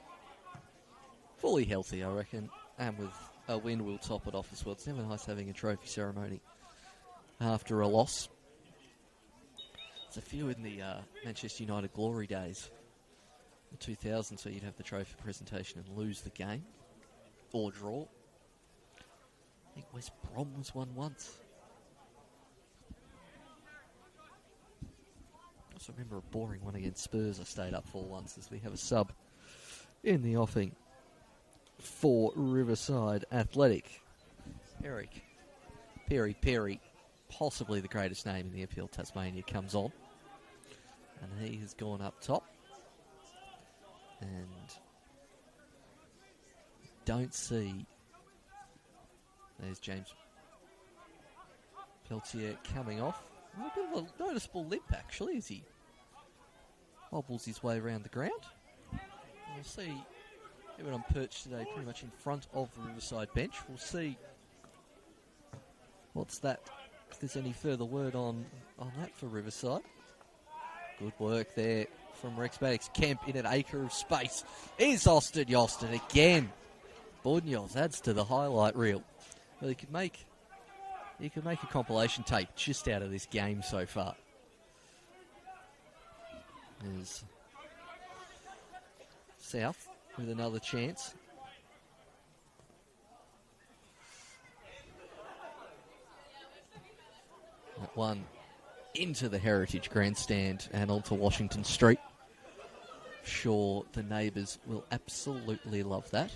fully healthy, I reckon, and with a win we'll top it off as well. It's never nice having a trophy ceremony after a loss. There's a few in the Manchester United glory days, the 2000s, so you'd have the trophy presentation and lose the game or draw. I think West Brom was one once. I also remember a boring one against Spurs I stayed up for once, as we have a sub in the offing for Riverside Athletic. Eric Perry, possibly the greatest name in the NPL Tasmania, comes on, and he has gone up top, and don't see, there's James Peltier coming off. A bit of a noticeable limp actually as he wobbles his way around the ground. We'll see everyone perched today pretty much in front of the Riverside bench. We'll see what's that, if there's any further word on that for Riverside. Good work there from Rex Maddox. Kemp in an acre of space. Is Austin Yostin again. Borgnos adds to the highlight reel. Well, he could make a compilation tape just out of this game so far. There's South with another chance. That one into the Heritage Grandstand and onto Washington Street. Sure, the neighbours will absolutely love that.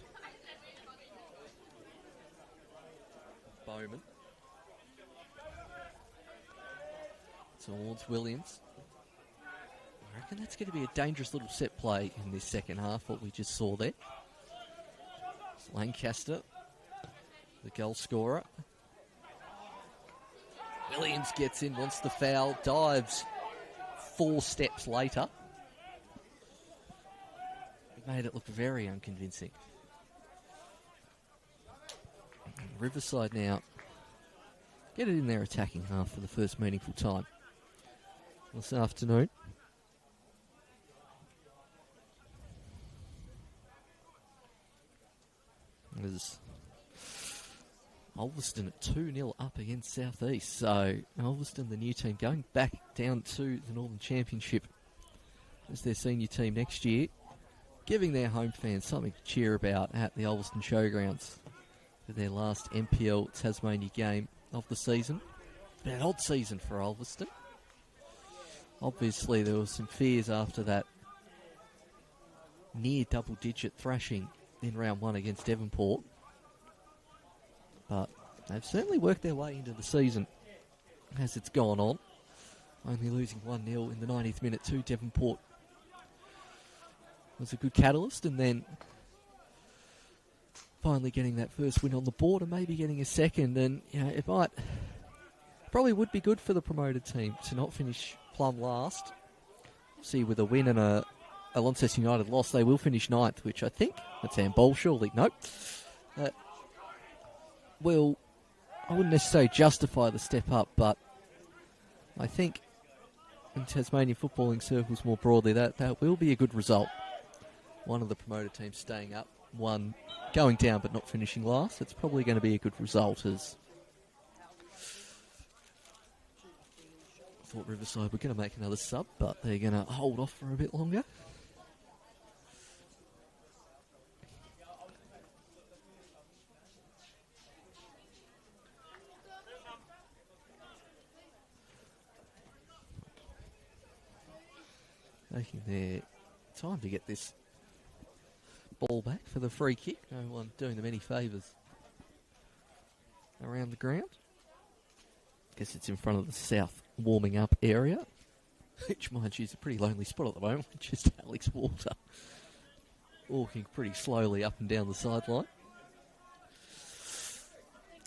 Bowman towards Williams. I reckon that's going to be a dangerous little set play in this second half, what we just saw there. It's Lancaster, the goal scorer. Williams gets in, wants the foul, dives 4 steps later. It made it look very unconvincing. Riverside now get it in their attacking half for the first meaningful time this afternoon. as Ulverston at 2-0 up against South East. So Ulverston, the new team, going back down to the Northern Championship as their senior team next year, giving their home fans something to cheer about at the Ulverston Showgrounds for their last NPL Tasmania game of the season. Been an odd season for Ulverston. Obviously, there were some fears after that near double-digit thrashing in round one against Devonport. But they've certainly worked their way into the season as it's gone on. Only losing 1-0 in the 90th minute to Devonport was a good catalyst, and then finally getting that first win on the board and maybe getting a second. And, you know, it probably would be good for the promoted team to not finish plumb last. See, with a win and a Launceston United loss, they will finish 9th, which I think, that's handball, surely. Nope. Will, I wouldn't necessarily justify the step up, but I think in Tasmanian footballing circles more broadly, that will be a good result. One of the promoted teams staying up, one going down but not finishing last. It's probably going to be a good result, as I thought Riverside were going to make another sub, but they're going to hold off for a bit longer. Taking their time to get this ball back for the free kick. No one doing them any favours around the ground. Guess it's in front of the south warming up area, which, mind you, is a pretty lonely spot at the moment. Just Alex Walter walking pretty slowly up and down the sideline.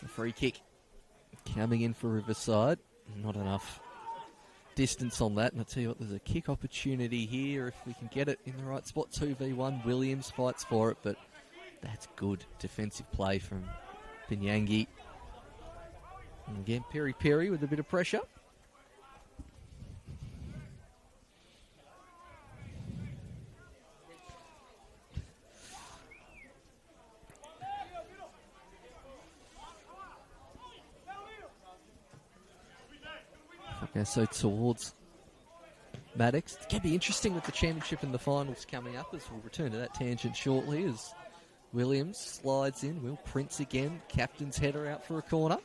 A free kick coming in for Riverside. Not enough distance on that, and I tell you what, there's a kick opportunity here if we can get it in the right spot. 2v1, Williams fights for it, but that's good defensive play from Binyangi. And again, Perry with a bit of pressure. Okay, so towards Maddox. It can be interesting with the championship and the finals coming up, as we'll return to that tangent shortly, as Williams slides in. Will Prince again, captain's header out for a corner.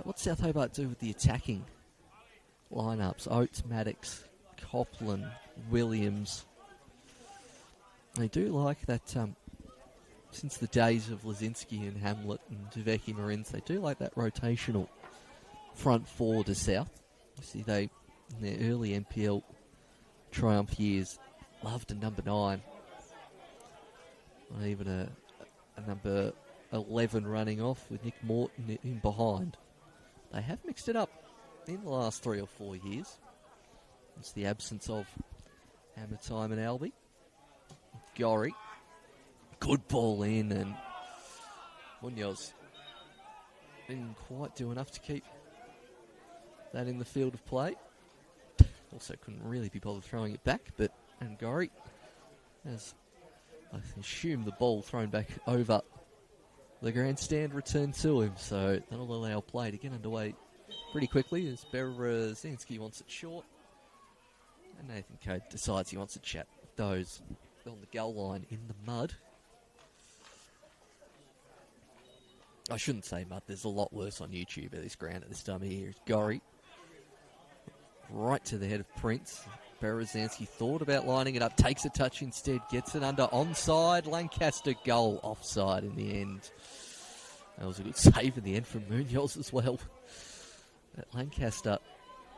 What's South Hobart do with the attacking lineups? Oates, Maddox, Copland, Williams. They do like that, since the days of Lazinski and Hamlet and Duvecki Marins, they do like that rotational front four to South. You see, they, in their early NPL triumph years, loved a number 9. Not even a number 11 running off with Nick Morton in behind. They have mixed it up in the last 3 or 4 years. It's the absence of Hammer Time and Albie. Gorry. Good ball in, and Munoz didn't quite do enough to keep that in the field of play. Also couldn't really be bothered throwing it back, but Angori has, I assume, the ball thrown back over the grandstand returned to him, so that'll allow play to get underway pretty quickly as Berezinski wants it short, and Nathan Code decides he wants to chat with those on the goal line in the mud. I shouldn't say mud, there's a lot worse on YouTube at this ground at this time of year. Gorry right to the head of Prince. Berezinski thought about lining it up, takes a touch instead, gets it under, onside. Lancaster goal, offside in the end. That was a good save in the end from Munoz as well. But Lancaster,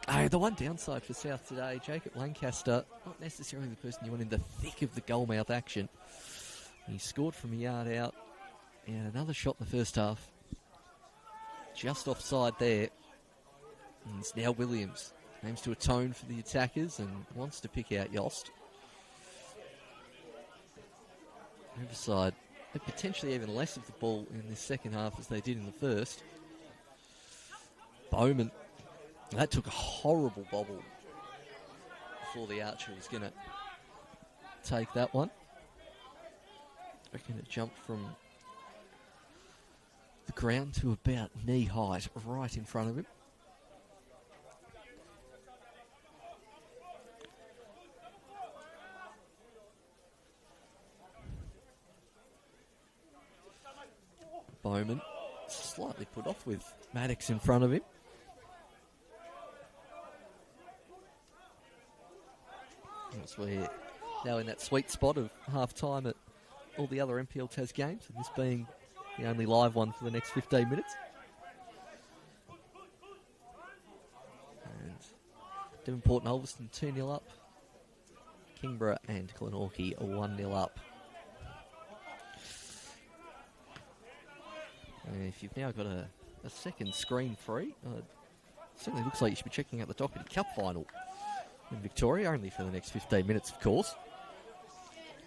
the one downside for South today, Jacob Lancaster, not necessarily the person you want in the thick of the goalmouth action. He scored from a yard out, and another shot in the first half. Just offside there. And it's now Williams. Aims to atone for the attackers and wants to pick out Yost. Riverside, potentially even less of the ball in this second half as they did in the first. Bowman, that took a horrible bobble before the archer was going to take that one. I reckon it jumped from ground to about knee height right in front of him. Bowman slightly put off with Maddox in front of him. As we're now in that sweet spot of half-time at all the other NPL Tas games, and this being the only live one for the next 15 minutes. And Devonport and Ulverston 2-0 up. Kingborough and Glenorchy 1-0 up. And if you've now got a second screen free, certainly looks like you should be checking out the Doherty Cup final in Victoria, only for the next 15 minutes, of course.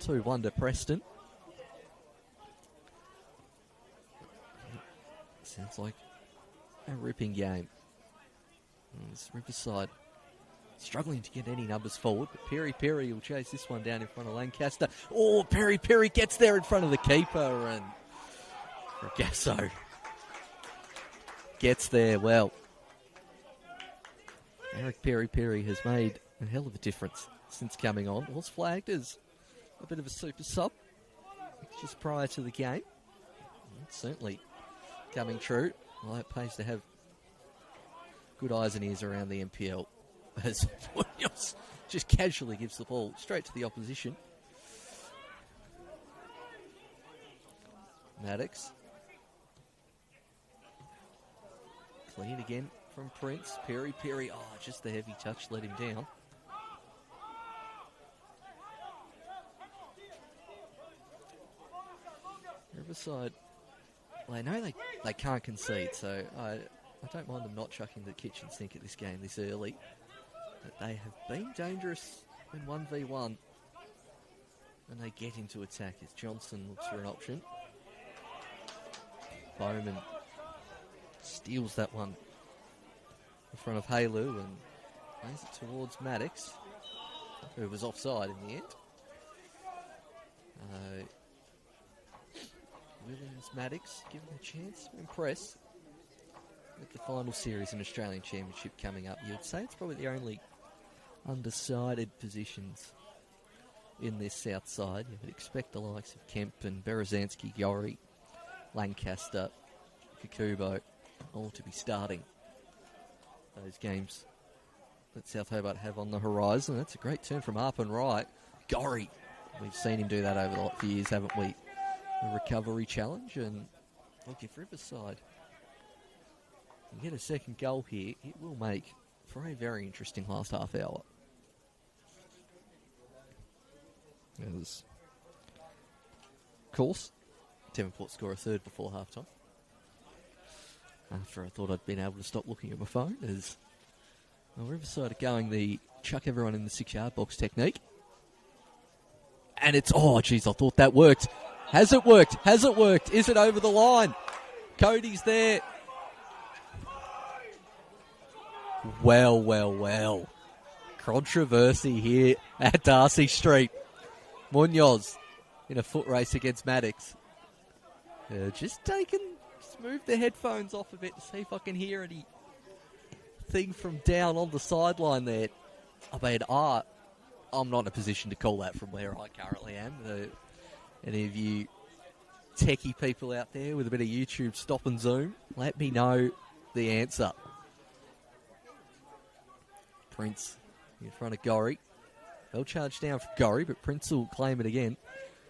2-1 to Preston. Sounds like a ripping game. It's Riverside struggling to get any numbers forward, but Perry will chase this one down in front of Lancaster. Oh, Perry gets there in front of the keeper, and Ragasso gets there well. Eric Perry has made a hell of a difference since coming on. Was flagged as a bit of a super sub just prior to the game. It's certainly coming true. Well, it pays to have good eyes and ears around the NPL as Munoz just casually gives the ball straight to the opposition. Maddox. Clean again from Prince. Perry, just the heavy touch let him down. Riverside, well, I know they can't concede, so I don't mind them not chucking the kitchen sink at this game this early. But they have been dangerous in 1v1 and they get into attack as Johnson looks for an option. Bowman steals that one in front of Halu and plays it towards Maddox, who was offside in the end. Williams Maddox given a chance to impress with the final series in Australian Championship coming up. You'd say it's probably the only undecided positions in this south side. You would expect the likes of Kemp and Berezanski, Gorry, Lancaster, Kakubo all to be starting those games that South Hobart have on the horizon. That's a great turn from up and right. Gorry, we've seen him do that over the few years, haven't we? The recovery challenge, and look, if Riverside can get a second goal here, it will make for a very interesting last half hour. As, of course, Devonport score a third before halftime. After I thought I'd been able to stop looking at my phone, as well, Riverside are going the chuck everyone in the 6-yard box technique. And it's, oh geez, I thought that worked. Has it worked? Has it worked? Is it over the line? Cody's there. Well. Controversy here at Darcy Street. Munoz in a foot race against Maddox. Just move the headphones off a bit to see if I can hear anything from down on the sideline there. I mean, I'm not in a position to call that from where I currently am. Any of you techie people out there with a bit of YouTube stop and zoom, let me know the answer. Prince in front of Gorry. They'll charge down for Gorry, but Prince will claim it again.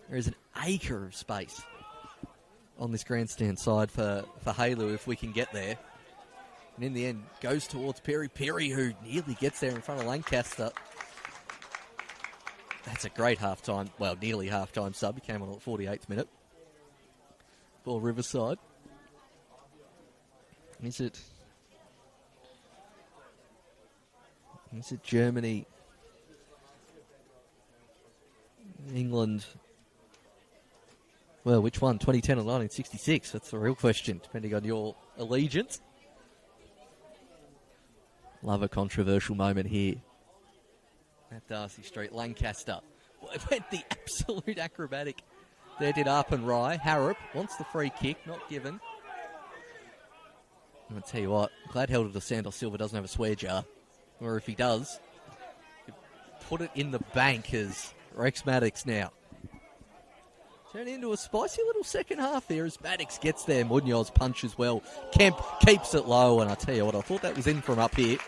There is an acre of space on this grandstand side for Halu if we can get there. And in the end, goes towards Perry, who nearly gets there in front of Lancaster. That's a great halftime, well, nearly halftime sub. He came on at the 48th minute for Riverside. Is it Germany, England? Well, which one? 2010 or 1966? That's the real question, depending on your allegiance. Love a controversial moment here at Darcy Street. Lancaster went the absolute acrobatic there, did up and Rye. Harrop wants the free kick, not given. I'll tell you what, I'm glad Helder dos Santos Silva doesn't have a swear jar. Or if he does, put it in the bank as Rex Maddox now. Turn into a spicy little second half there as Maddox gets there. Munoz punches well. Kemp keeps it low, and I tell you what, I thought that was in from up here.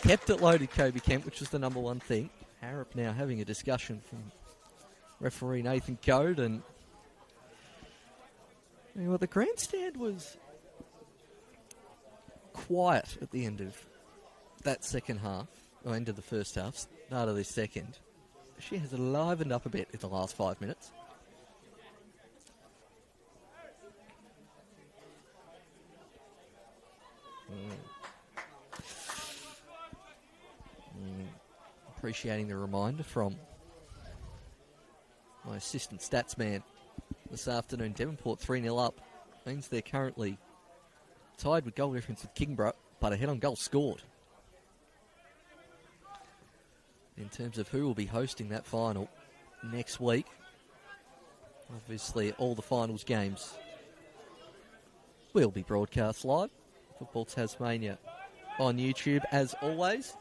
Kept it low to Kobe Kemp, which was the number one thing. Harrop now having a discussion from referee Nathan Code, and you know what, the grandstand was quiet at the end of that second half, or end of the first half, start of this second. She has livened up a bit in the last 5 minutes. Appreciating the reminder from my assistant stats man this afternoon. Devonport 3-0 up. Means they're currently tied with goal difference with Kingborough, but ahead on goals scored. In terms of who will be hosting that final next week, obviously all the finals games will be broadcast live. Football Tasmania on YouTube as always.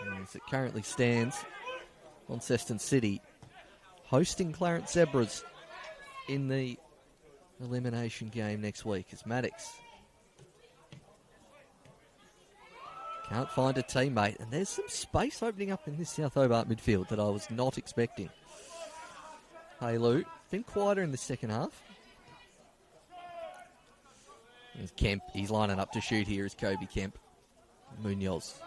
And as it currently stands, Launceston City hosting Clarence Zebras in the elimination game next week as Maddox can't find a teammate, and there's some space opening up in this South Hobart midfield that I was not expecting. Hey Lou, been quieter in the second half. There's Kemp, he's lining up to shoot here as Kobe Kemp. Munoz.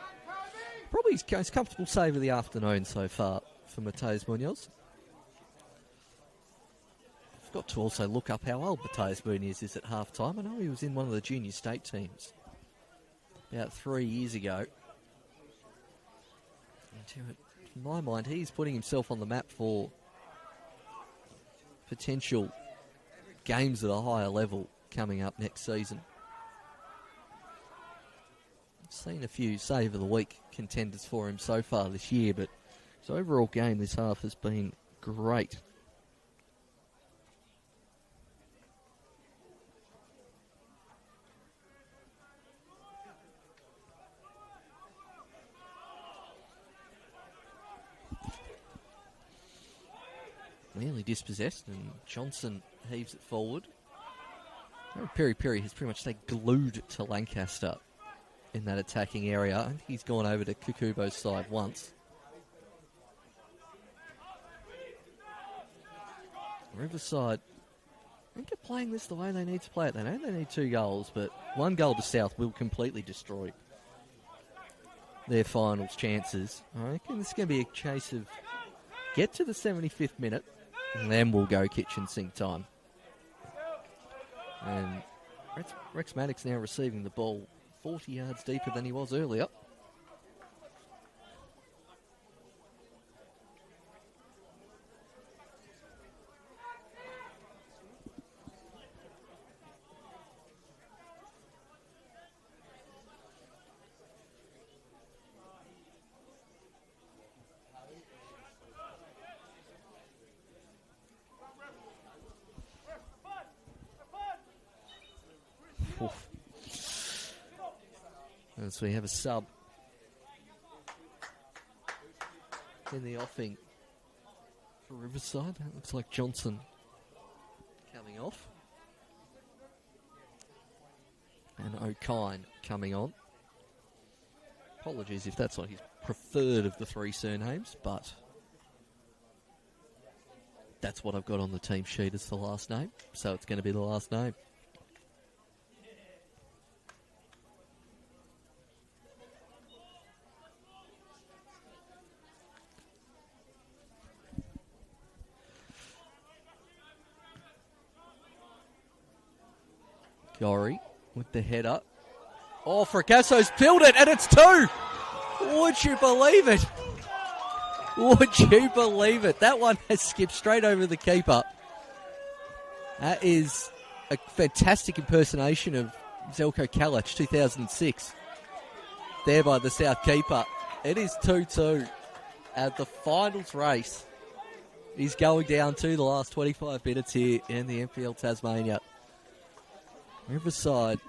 Probably his most comfortable save of the afternoon so far for Mateus Munoz. I've got to also look up how old Mateus Munoz is at half-time. I know he was in one of the junior state teams about 3 years ago. In my mind, he's putting himself on the map for potential games at a higher level coming up next season. I've seen a few save of the week contenders for him so far this year, but his overall game this half has been great. Nearly dispossessed, and Johnson heaves it forward. Perry has pretty much stayed glued to Lancaster in that attacking area. I think he's gone over to Kukubo's side once. Riverside, I think they're playing this the way they need to play it. They know they need 2 goals, but 1 goal to South will completely destroy their finals chances. I reckon this is going to be a case of get to the 75th minute, and then we'll go kitchen sink time. And Rex Maddox now receiving the ball 40 yards deeper than he was earlier. And so we have a sub in the offing for Riverside. That looks like Johnson coming off. And O'Kine coming on. Apologies if that's not his preferred of the 3 surnames, but that's what I've got on the team sheet as the last name, so it's going to be the last name. Gorry with the header. Oh, Fracasso's peeled it, and it's 2! Would you believe it? Would you believe it? That one has skipped straight over the keeper. That is a fantastic impersonation of Zelko Kalic, 2006. There by the South keeper. It is 2-2 at the finals race is going down to the last 25 minutes here in the NPL Tasmania. Riverside,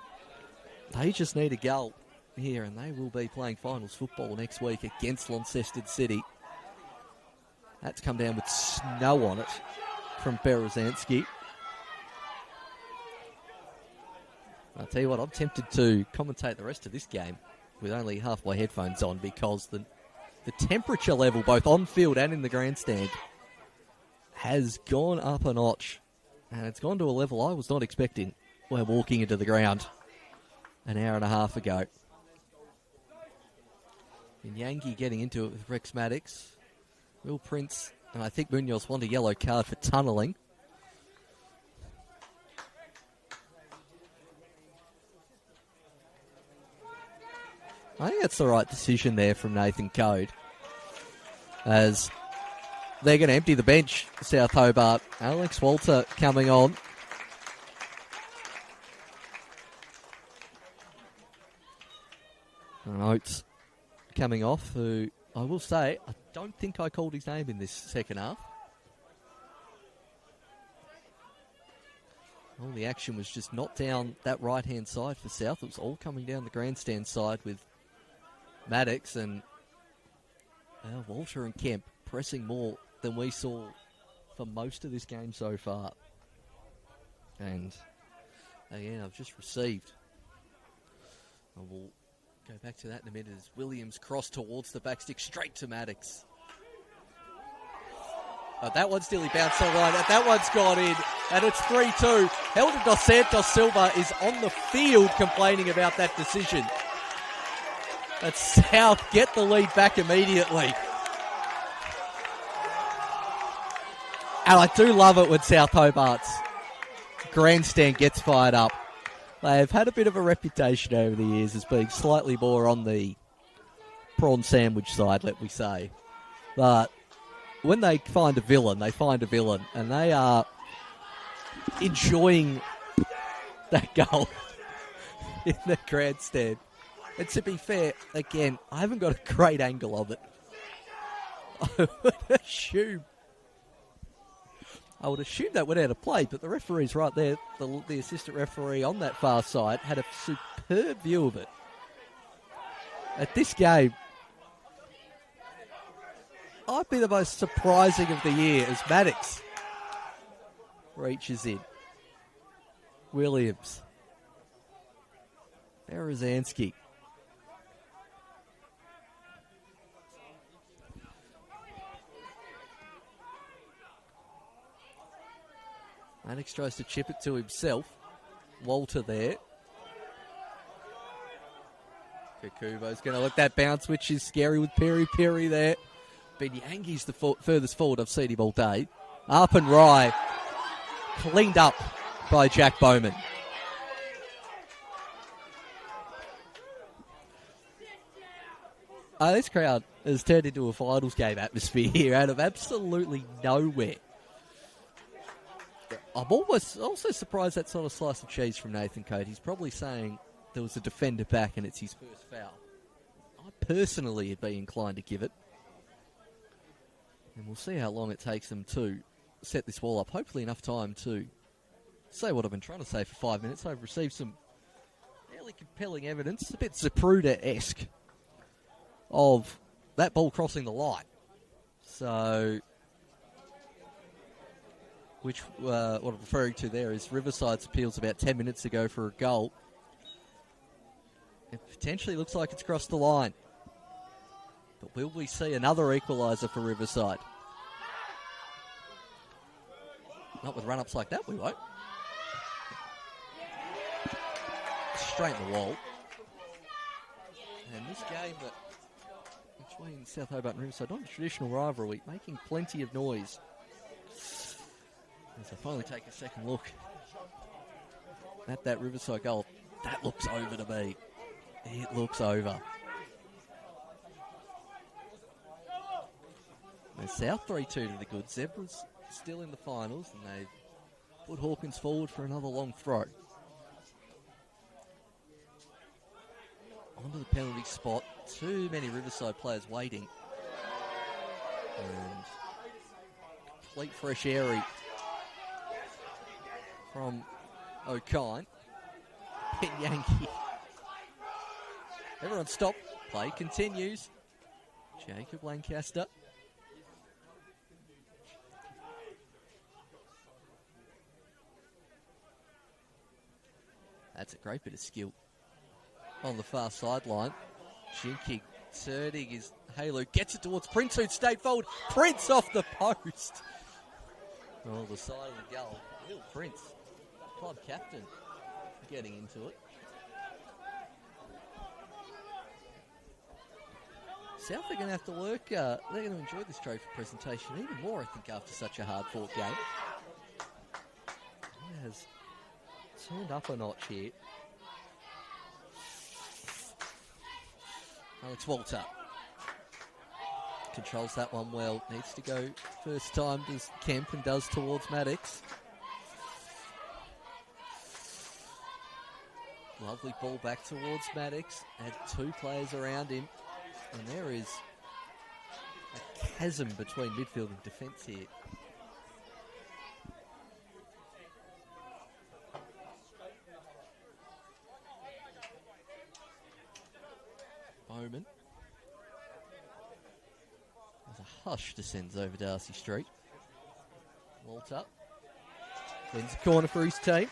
they just need a goal here, and they will be playing finals football next week against Launceston City. That's come down with snow on it from Berezanski. I'll tell you what, I'm tempted to commentate the rest of this game with only half my headphones on, because the temperature level, both on field and in the grandstand, has gone up a notch. And it's gone to a level I was not expecting when walking into the ground an hour and a half ago. And Yankee getting into it with Rex Maddox. Will Prince, and I think Munoz want a yellow card for tunnelling. I think that's the right decision there from Nathan Code, as they're going to empty the bench, South Hobart. Alex Walter coming on. And Oates coming off, who I will say, I don't think I called his name in this second half. All the action was just not down that right-hand side for South. It was all coming down the grandstand side with Maddox and Walter and Kemp pressing more than we saw for most of this game so far. And again, I've just received. I will go back to that in a minute as Williams crossed towards the backstick, straight to Maddox. That one's nearly bounced on line. That one's gone in, and it's 3-2. Helder dos Santos Silva is on the field complaining about that decision. But South get the lead back immediately. And I do love it when South Hobart's grandstand gets fired up. They have had a bit of a reputation over the years as being slightly more on the prawn sandwich side, let me say. But when they find a villain, they find a villain. And they are enjoying that goal in the grandstand. And to be fair, again, I haven't got a great angle of it. I would assume that went out of play, but the referee's right there. The assistant referee on that far side had a superb view of it. At this game, might be the most surprising of the year as Maddox reaches in. Williams. Berezanski. Maddox tries to chip it to himself. Walter there. Kakubo's going to let that bounce, which is scary with Piri there. Benyangi's the furthest forward I've seen him all day. Up and Rye. Cleaned up by Jack Bowman. This crowd has turned into a finals game atmosphere here out of absolutely nowhere. I'm also surprised that's not a slice of cheese from Nathan Code. He's probably saying there was a defender back and it's his first foul. I personally would be inclined to give it. And we'll see how long it takes them to set this wall up. Hopefully enough time to say what I've been trying to say for 5 minutes. I've received some fairly compelling evidence, a bit Zapruder-esque, of that ball crossing the line. So, which what I'm referring to there is Riverside's appeals about 10 minutes ago for a goal. It potentially looks like it's crossed the line. But will we see another equaliser for Riverside? Not with run-ups like that, we won't. Straight in the wall. And this game between South Hobart and Riverside, not a traditional rivalry, making plenty of noise. As I finally take a second look at that Riverside goal, that looks over to me. It looks over. And South 3-2 to the good. Zebra's still in the finals, and they've put Hawkins forward for another long throw. Onto the penalty spot. Too many Riverside players waiting. And Complete fresh airy from O'Kine. Pin Yankee. Everyone stop. Play continues. Jacob Lancaster. That's a great bit of skill on the far sideline. Shin kick turning his halo. Gets it towards Prince, who'd stayed forward. Prince off the post. Oh, the side of the goal. Little Prince, club captain, getting into it. South are going to have to work. They're going to enjoy this trophy presentation even more, I think, after such a hard-fought game. It has turned up a notch here. Alex Walter controls that one well. Needs to go first time, does Kemp, and does towards Maddox. Lovely ball back towards Maddox. Had two players around him. And there is a chasm between midfield and defence here. Bowman. As a hush descends over Darcy Street. Walter wins the corner for his team.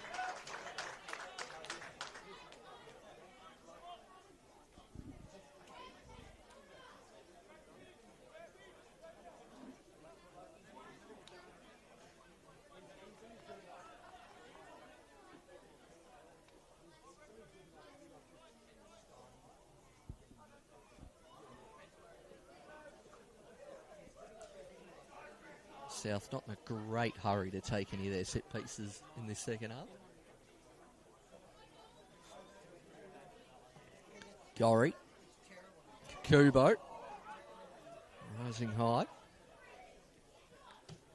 South not in a great hurry to take any of their set pieces in this second half. Gorry. Kubo. Rising high.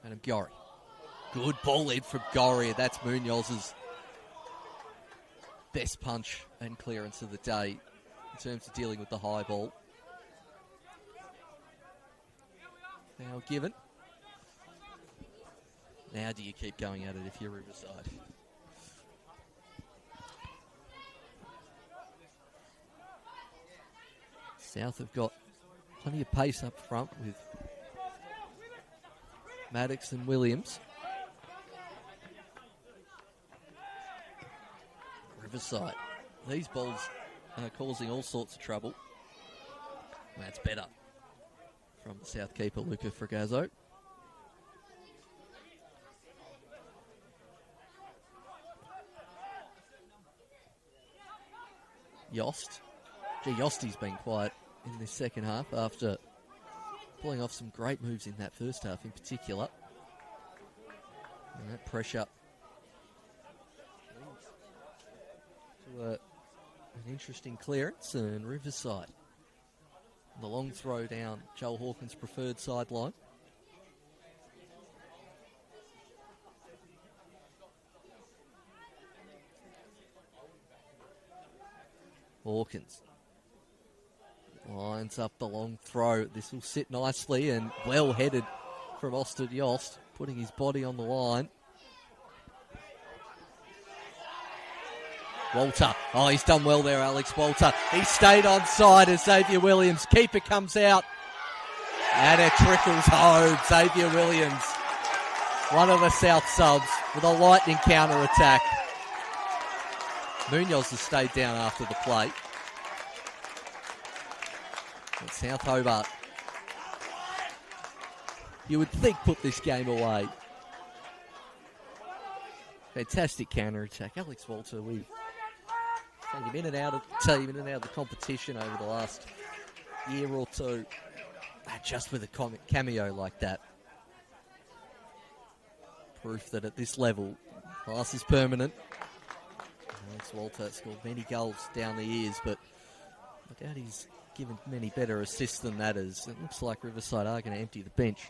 And Gorry. Good ball in from Gorry. That's Munoz's best punch and clearance of the day in terms of dealing with the high ball. Now given. Now do you keep going at it if you're Riverside? South have got plenty of pace up front with Maddox and Williams. Riverside. These balls are causing all sorts of trouble. That's better from the South keeper, Luca Fragazzo. Yost. Yosti's been quiet in this second half after pulling off some great moves in that first half in particular. And that pressure to an interesting clearance, and Riverside. The long throw down Joel Hawkins' preferred sideline. Hawkins lines up the long throw. This will sit nicely and well headed from Austin Yost, putting his body on the line. Walter. Oh, he's done well there, Alex Walter. He stayed on side as Xavier Williams. Keeper comes out. And it trickles home. Xavier Williams, one of the South subs, with a lightning counter-attack. Munoz has stayed down after the play. And South Hobart, you would think, put this game away. Fantastic counter-attack. Alex Walter, we've seen him in and out of the team, in and out of the competition over the last year or two. Just with a cameo like that. Proof that at this level, class is permanent. Alex Walter scored many goals down the years, but I doubt he's given many better assists than that is. It looks like Riverside are going to empty the bench.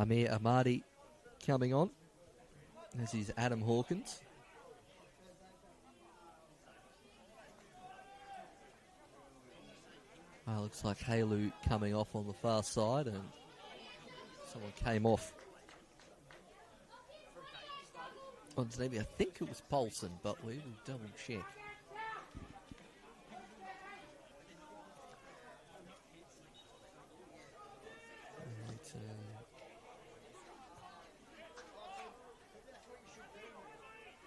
Amir Ahmadi coming on. This is Adam Hawkins. Looks like Halu coming off on the far side, and someone came off. On Xavier, I think it was Paulson, but we will double check.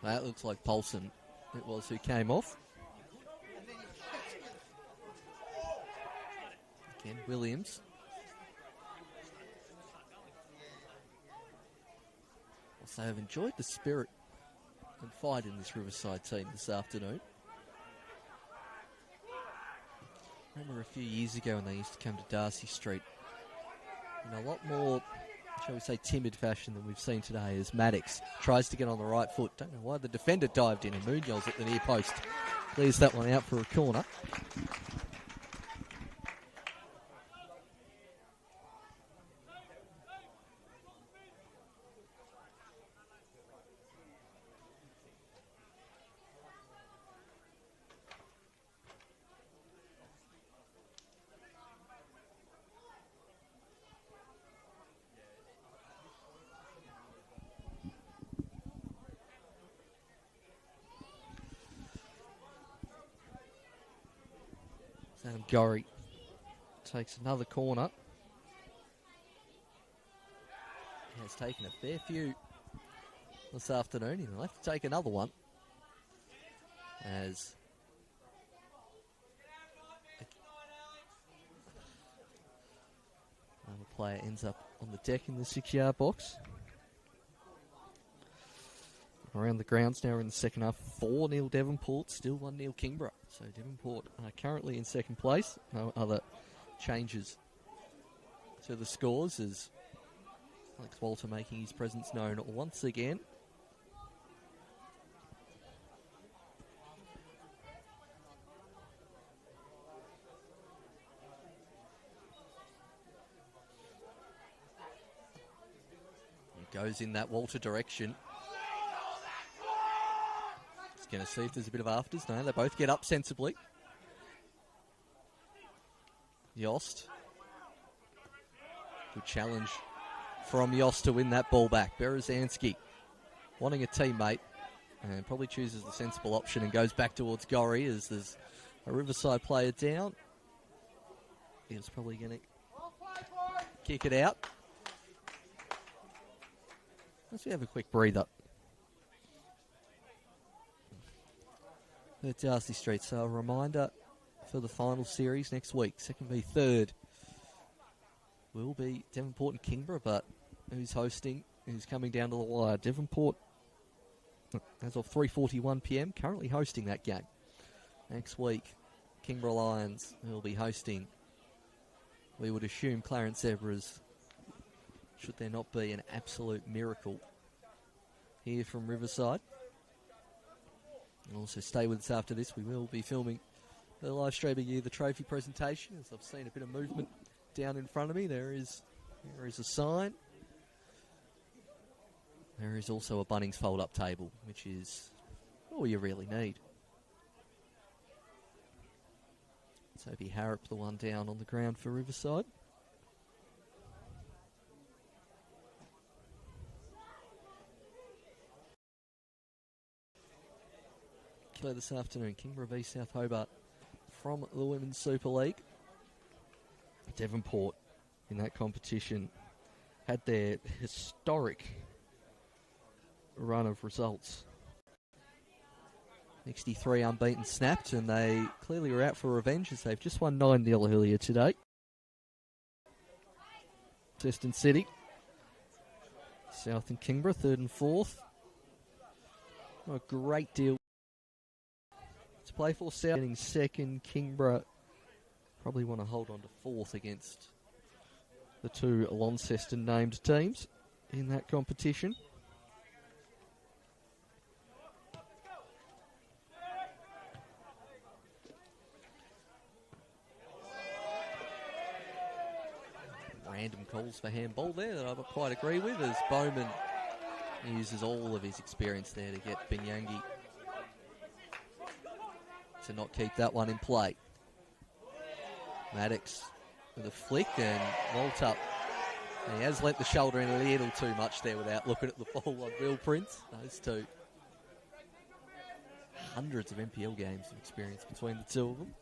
That looks like Paulson. It was who came off. Again, Williams. Also, I've enjoyed the spirit and fight in this Riverside team this afternoon. I remember a few years ago when they used to come to Darcy Street in a lot more, shall we say, timid fashion than we've seen today, as Maddox tries to get on the right foot. Don't know why the defender dived in, and Munoz at the near post clears that one out for a corner. Gorry takes another corner. He has taken a fair few this afternoon. He'll have to take another one, as another player ends up on the deck in the 6-yard box. Around the grounds now in the second half. 4-0 Devonport, still 1-0 Kingborough. So Devonport are currently in second place. No other changes to the scores, as Alex Walter making his presence known once again. He goes in that Walter direction. Going to see if there's a bit of afters. No, they both get up sensibly. Yost. Good challenge from Yost to win that ball back. Berezanski wanting a teammate, and probably chooses the sensible option and goes back towards Gorry, as there's a Riverside player down. He's probably going to kick it out. Let's have a quick breather at Darcy Street. So a reminder for the final series next week, 2nd v 3rd, will be Devonport and Kingborough, but who's hosting, who's coming down to the wire? Devonport, as of 3:41 p.m, currently hosting that game. Next week, Kingborough Lions will be hosting, we would assume, Clarence Zebras, should there not be an absolute miracle here from Riverside. And also stay with us after this. We will be filming the live streaming here, the trophy presentation, as I've seen a bit of movement down in front of me. There is a sign. There is also a Bunnings fold-up table, which is all you really need. Toby Harrop, the one down on the ground for Riverside. This afternoon, Kingborough v South Hobart from the Women's Super League. Devonport in that competition had their historic run of results. 63 unbeaten snapped, and they clearly were out for revenge, as they've just won 9-0 earlier today. Western City, South and Kingborough, 3rd and 4th. Not a great deal to play for. South getting 2nd. Kingborough probably want to hold on to 4th against the two Launceston named teams in that competition. random calls for handball there that I don't quite agree with, as Bowman uses all of his experience there to get Binyangi to not keep that one in play. Maddox with a flick and Waltup. He has let the shoulder in a little too much there without looking at the ball on Will Prince. Those two. Hundreds of NPL games of experience between the two of them.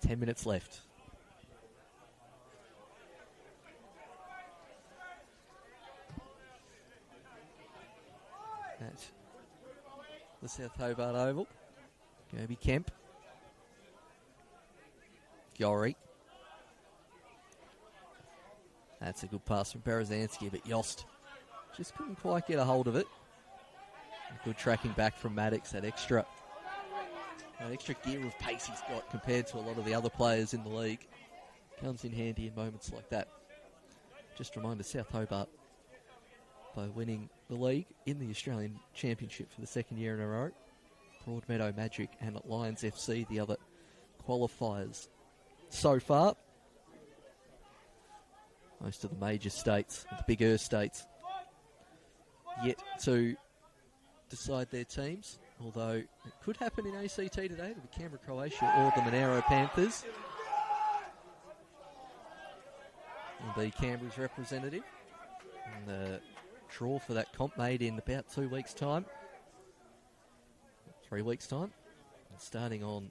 Ten minutes left. At the South Hobart Oval. Gobi Kemp. Yori. That's a good pass from Berezanski, but Yost just couldn't quite get a hold of it. Good tracking back from Maddox. That extra gear of pace he's got compared to a lot of the other players in the league comes in handy in moments like that. Just a reminder, South Hobart, by winning the league in the Australian Championship for the second year in a row, Broadmeadow Magic and Lions FC, the other qualifiers so far. Most of the major states, the bigger states, yet to decide their teams. Although it could happen in ACT today. It'll be Canberra, Croatia, or the Monaro Panthers. Will be Canberra's representative. And the draw for that comp made in about 2 weeks' time. 3 weeks' time. And starting on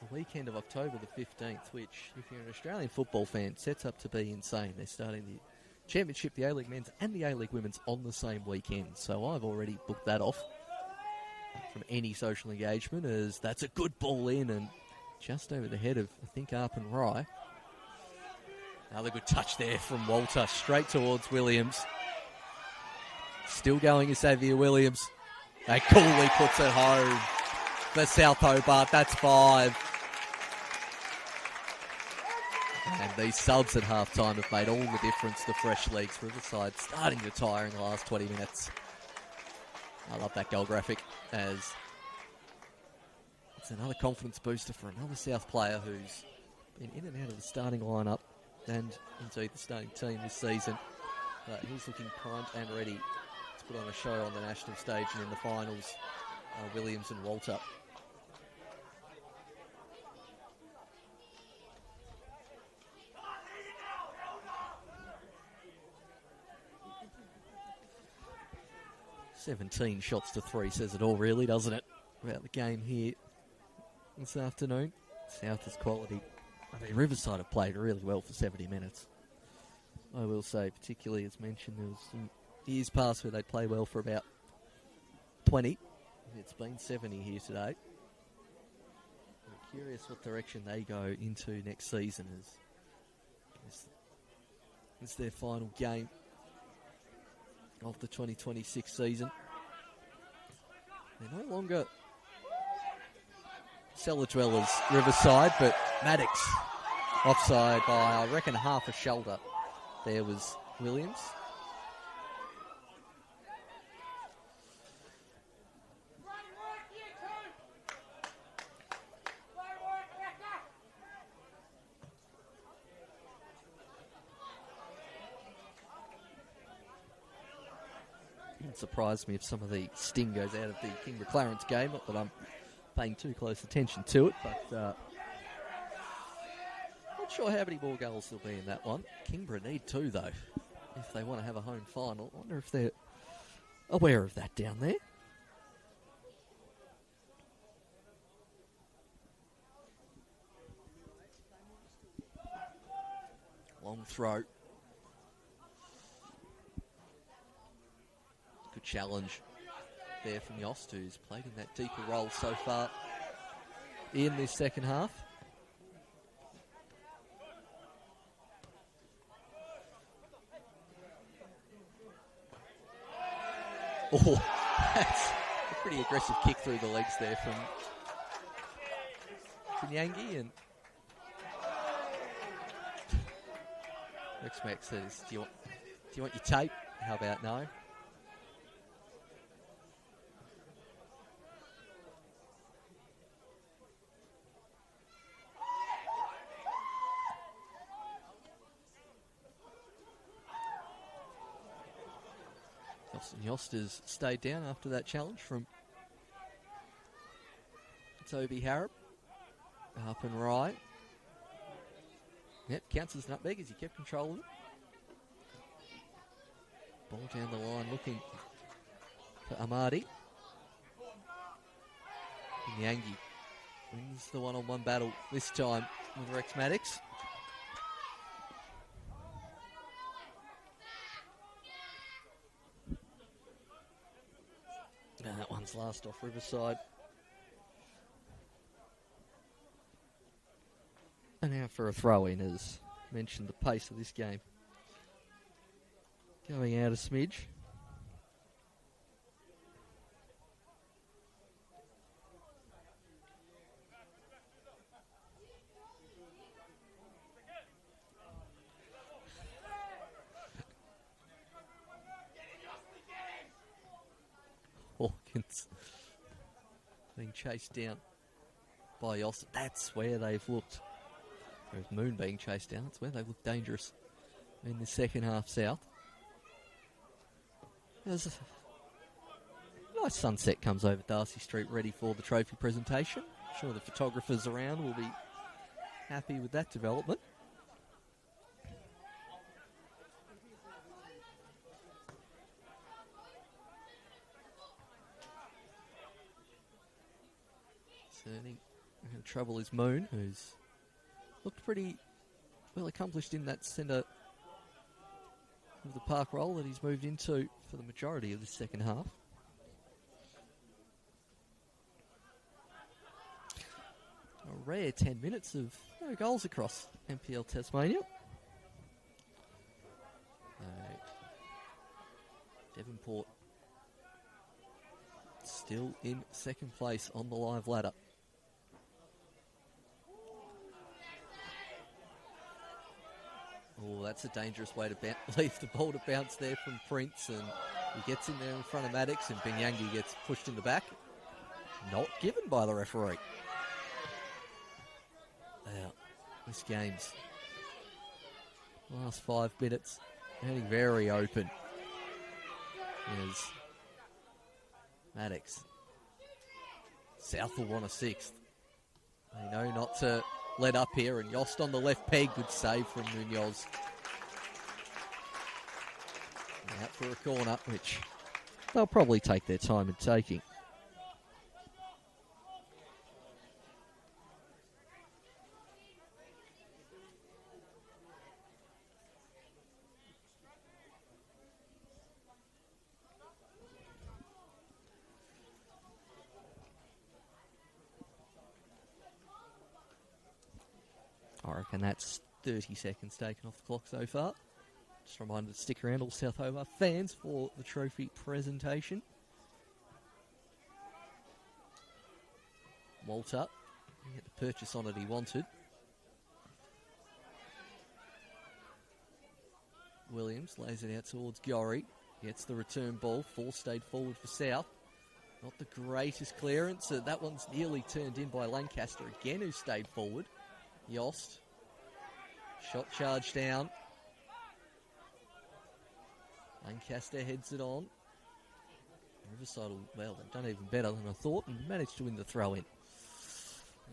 the weekend of October the 15th, which, if you're an Australian football fan, sets up to be insane. They're starting the Championship, the A-League men's and the A-League women's on the same weekend. So I've already booked that off from any social engagement, as that's a good ball in and just over the head of, I think, Arp and Rye. Another good touch there from Walter, straight towards Williams. Still going is Xavier Williams. They coolly puts it home for South Hobart. That's 5. And these subs at halftime have made all the difference to fresh legs. Riverside starting to tire in the last 20 minutes. I love that goal graphic, as it's another confidence booster for another South player who's been in and out of the starting lineup and indeed the starting team this season. But he's looking primed and ready to put on a show on the national stage and in the finals. Williams and Walter. "17 shots to 3 says it all, really, doesn't it? About the game here this afternoon. South is quality. I mean, Riverside have played really well for 70 minutes. I will say, particularly as mentioned, there was some years past where they play well for about 20. It's been 70 here today. I'm curious what direction they go into next season, as it's their final game of the 2026 season. They're no longer cellar dwellers, Riverside, but Maddox offside by, I reckon, half a shoulder. There was Williams. It surprised me if some of the sting goes out of the King Clarence game. Not that I'm paying too close attention to it, but not sure how many more goals there'll be in that one. Kingborough need 2, though, if they want to have a home final. I wonder if they're aware of that down there. Long throw. Good challenge there from Yost, who's played in that deeper role so far in this second half. Oh, that's a pretty aggressive kick through the legs there from Binyangi, and Rex Mack says, do you want your tape? How about no? Yost has stayed down after that challenge from Toby Harrop. Up and right. Yep, counts as nutmeg as he kept control of it. Ball down the line looking for Amadi. Yangi wins the one-on-one battle this time with Rex Maddox. And that one's last off Riverside. And now for a throw-in, as mentioned, the pace of this game going out a smidge. Hawkins being chased down by Yost. That's where they've looked. There's Moon being chased down. That's where they've looked dangerous in the second half south. There's a nice sunset comes over Darcy Street ready for the trophy presentation. I'm sure the photographers around will be happy with that development. Turning. The trouble is Moon, who's looked pretty well accomplished in that centre of the park role that he's moved into for the majority of the second half. A rare 10 minutes of no goals across NPL Tasmania. Devonport still in second place on the live ladder. Oh, that's a dangerous way to leave the ball to bounce there from Prince, and he gets in there in front of Maddox, and Binyangi gets pushed in the back. Not given by the referee. Now, this game's last 5 minutes getting very open. As Maddox, South will want a sixth. They know not to let up here, and Yost on the left peg. Good save from Munoz. Out for a corner, which they'll probably take their time in taking. I reckon that's 30 seconds taken off the clock so far. Just a reminder to stick around, all South Hobart fans, for the trophy presentation. Walter, get the purchase on it he wanted. Williams lays it out towards Gorry. Gets the return ball. Four stayed forward for South. Not the greatest clearance. That one's nearly turned in by Lancaster again, who stayed forward. Yost. Shot charge down. Lancaster heads it on. Riverside, well, they've done even better than I thought and managed to win the throw-in.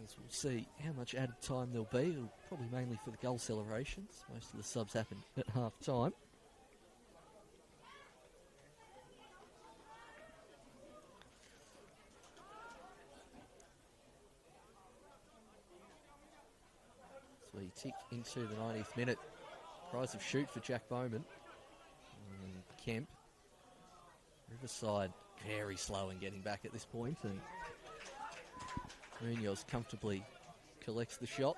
As we'll see how much added time there'll be. It'll probably mainly for the goal celebrations. Most of the subs happen at half-time. So we tick into the 90th minute. Prize of shoot for Jack Bowman. And Kemp. Riverside very slow in getting back at this point, and Munoz comfortably collects the shot.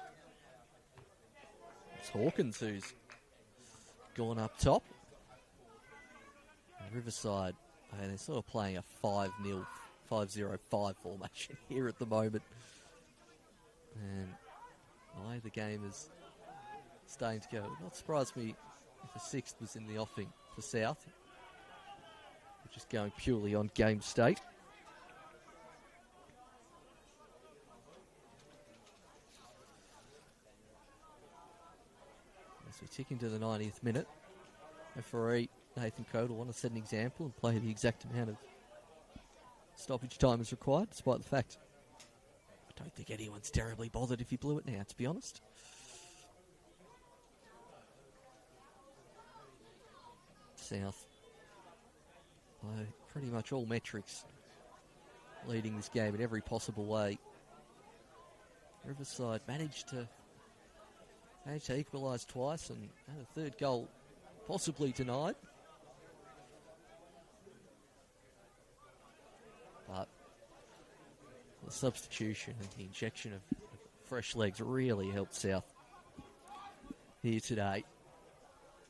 It's Hawkins who's gone up top. And Riverside, they're sort of playing a 5-0, 5-0-5 formation here at the moment. And the way the game is starting to go, it would not surprise me The sixth was in the offing for South, which is going purely on game state. As we tick into the 90th minute, referee Nathan Coe will want to set an example and play the exact amount of stoppage time as required, despite the fact I don't think anyone's terribly bothered if he blew it now, to be honest. South, by pretty much all metrics, leading this game in every possible way. Riverside managed to equalise twice and had a third goal possibly denied. But the substitution and the injection of fresh legs really helped South here today.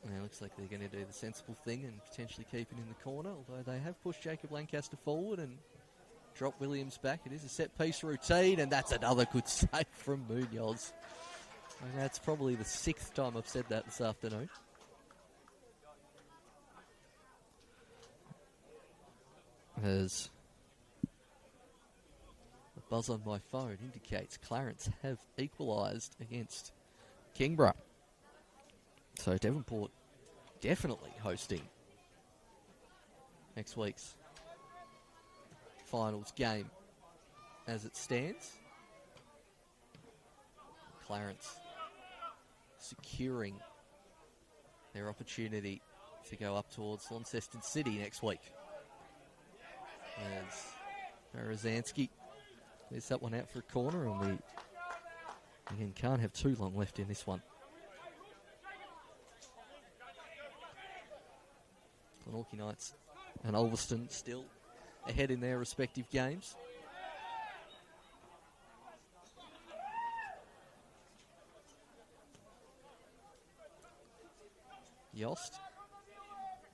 And it looks like they're going to do the sensible thing and potentially keep it in the corner, although they have pushed Jacob Lancaster forward and dropped Williams back. It is a set-piece routine, and that's another good save from Munoz. And that's probably the sixth time I've said that this afternoon. As the buzz on my phone indicates Clarence have equalised against Kingborough. So Devonport definitely hosting next week's finals game as it stands. Clarence securing their opportunity to go up towards Launceston City next week. As Berezanski clears that one out for a corner, and we again can't have too long left in this one. Glenorchy Knights and Ulverston still ahead in their respective games. Yost.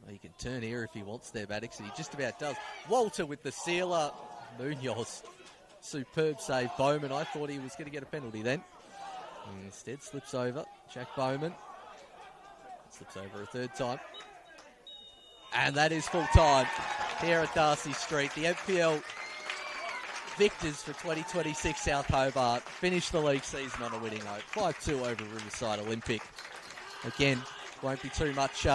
Well, he can turn here if he wants there, Maddox, and he just about does. Walter with the sealer. Munoz. Superb save. Bowman, I thought he was going to get a penalty then. Instead, slips over. Jack Bowman. Slips over a third time. And that is full time here at Darcy Street. The NPL victors for 2026 South Hobart finished the league season on a winning note. 5-2 over Riverside Olympic. Again, won't be too much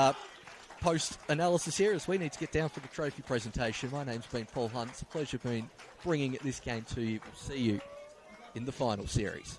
post-analysis here as we need to get down for the trophy presentation. My name's been Paul Hunt. It's a pleasure being bringing this game to you. We'll see you in the final series.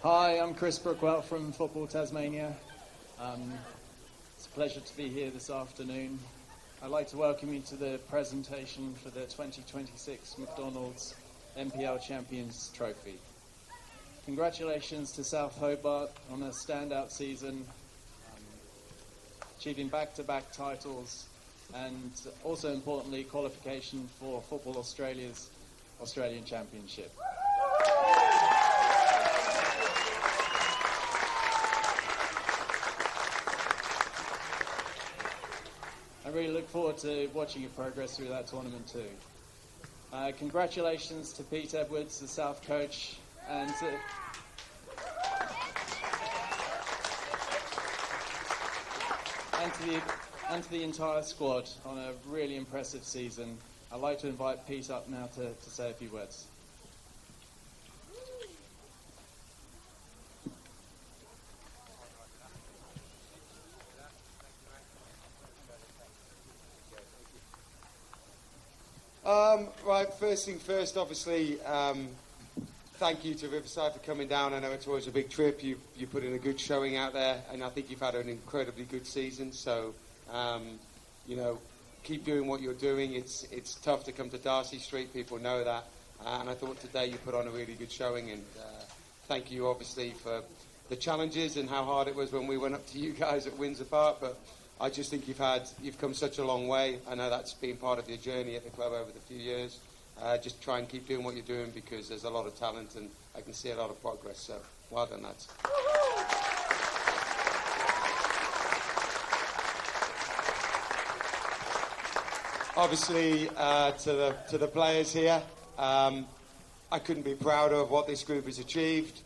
Hi, I'm Chris Brookwell from Football Tasmania. It's a pleasure to be here this afternoon. I'd like to welcome you to the presentation for the 2026 McDonald's NPL Champions Trophy. Congratulations to South Hobart on a standout season, achieving back-to-back titles, and also importantly qualification for Football Australia's Australian Championship. I really look forward to watching your progress through that tournament too. Congratulations to Pete Edwards, the South coach, and to the entire squad on a really impressive season. I'd like to invite Pete up now to say a few words. Right, first thing first, obviously, thank you to Riverside for coming down. I know it's always a big trip. You put in a good showing out there, and I think you've had an incredibly good season. So, keep doing what you're doing. It's tough to come to Darcy Street. People know that. And I thought today you put on a really good showing. And thank you, obviously, for the challenges and how hard it was when we went up to you guys at Windsor Park. But I just think you've come such a long way. I know that's been part of your journey at the club over the few years. Just try and keep doing what you're doing because there's a lot of talent and I can see a lot of progress. So, well done, lads. Obviously, to the players here, I couldn't be prouder of what this group has achieved.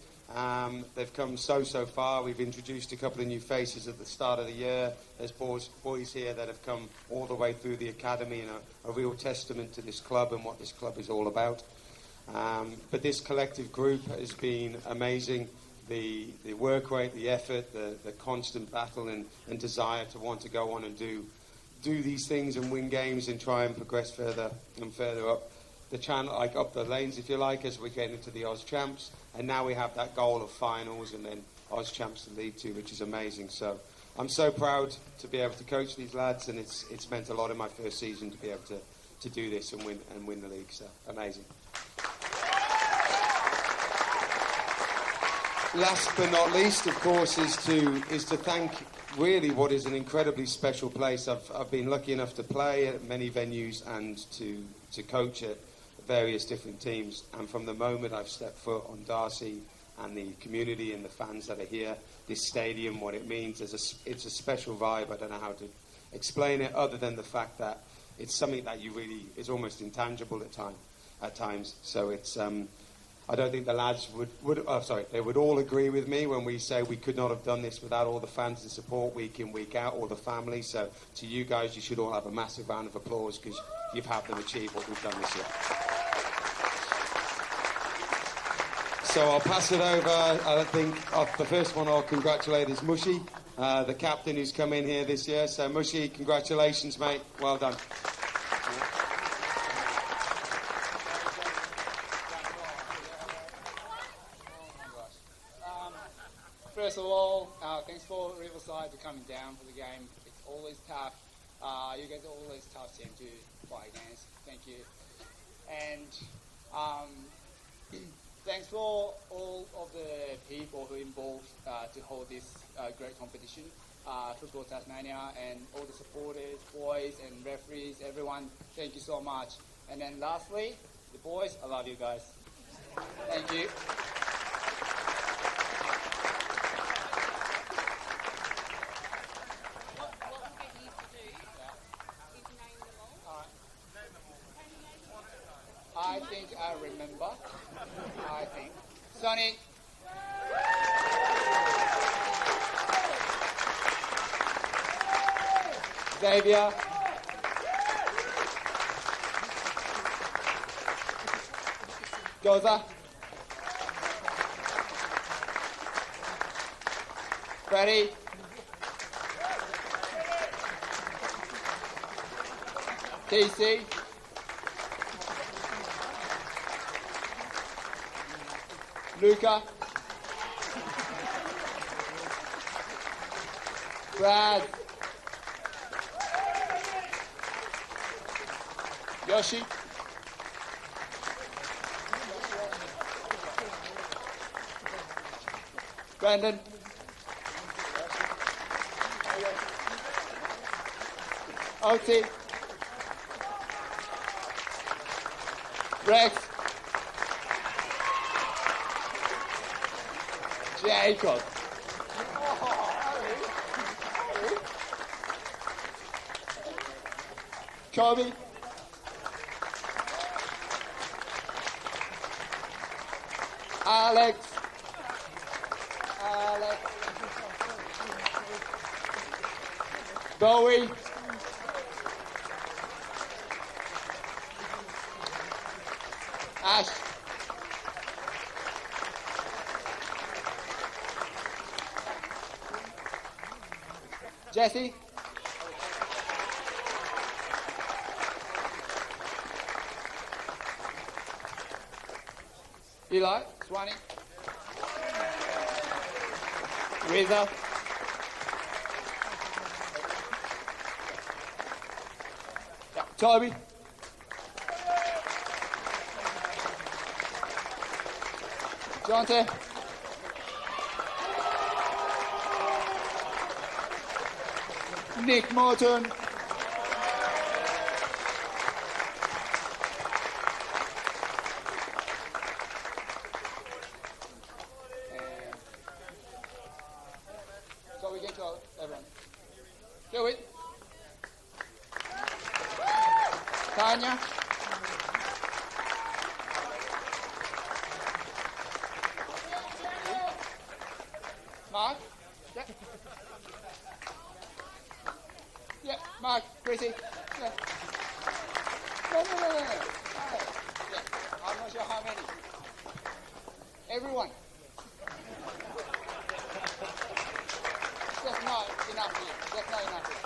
They've come so far. We've introduced a couple of new faces at the start of the year. There's boys here that have come all the way through the academy and a real testament to this club and what this club is all about. But this collective group has been amazing. The work rate, the effort, the constant battle and desire to want to go on and do these things and win games and try and progress further and further up the channel, like up the lanes, if you like, as we get into the Oz Champs. And now we have that goal of finals and then Oz Champs to lead to, which is amazing. So I'm so proud to be able to coach these lads, and it's meant a lot in my first season to be able to do this and win the league. So amazing. Last but not least, of course, is to thank really what is an incredibly special place. I've been lucky enough to play at many venues and to coach at various different teams, and from the moment I've stepped foot on Darcy and the community and the fans that are here, this stadium, what it means, it's a special vibe. I don't know how to explain it other than the fact that it's something that you really is almost intangible at times. So it's I don't think the lads they would all agree with me when we say we could not have done this without all the fans and support week in, week out, all the family. So to you guys, you should all have a massive round of applause because you've helped them achieve what we've done this year. So I'll pass it over. I think the first one I'll congratulate is Mushy, the captain who's come in here this year. So Mushy, congratulations, mate. Well done. First of all, thanks for Riverside for coming down for the game. It's always tough. You guys are always tough team to play against. Thank you. And thanks for all of the people who involved to hold this great competition. Football Tasmania and all the supporters, boys and referees, everyone, thank you so much. And then lastly, the boys, I love you guys. Thank you. I think I remember. I think. Sonny. Xavier. Goza. Freddie. TC. Luca. Brad. Yoshi. Brandon. Oti. Rex. Jacob. Kobe. Alex. Bowie. Ash. Jesse. Eli. Swanee. Reza. Yeah. Toby. Jonte. Nick Morton. So we get to everyone. Do it. Tanya. Mark. Yeah. Yeah, Mark, Chrissy. Yeah. No. Yeah. I'm not sure how many. Everyone. That's not enough here. That's not enough here.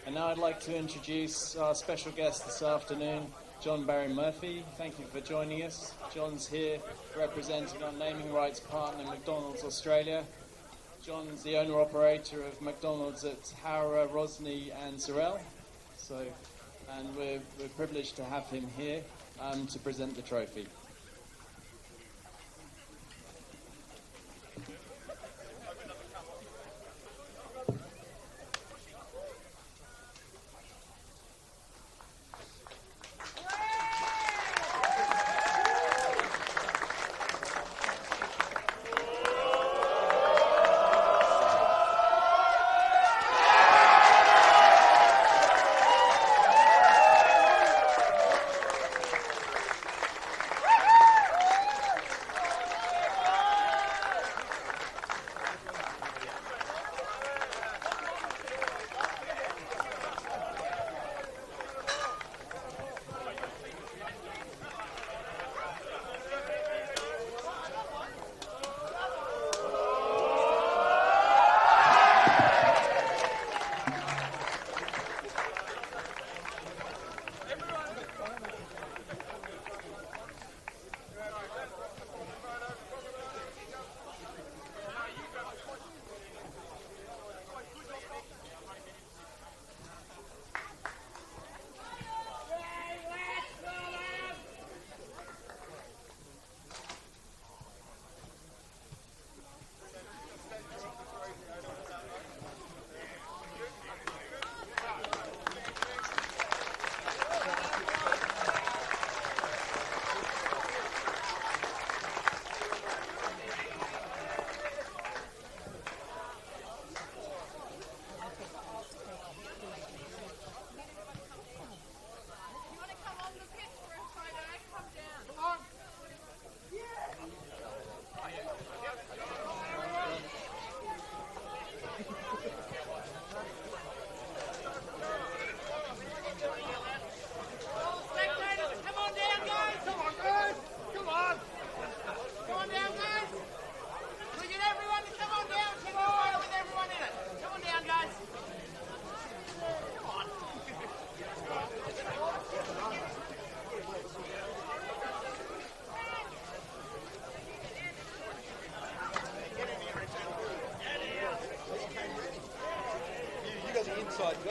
And now I'd like to introduce our special guest this afternoon, John Barry Murphy. Thank you for joining us. John's here representing our naming rights partner, McDonald's Australia. John's the owner-operator of McDonald's at Howrah, Rosny and Sorel. And we're privileged to have him here to present the trophy.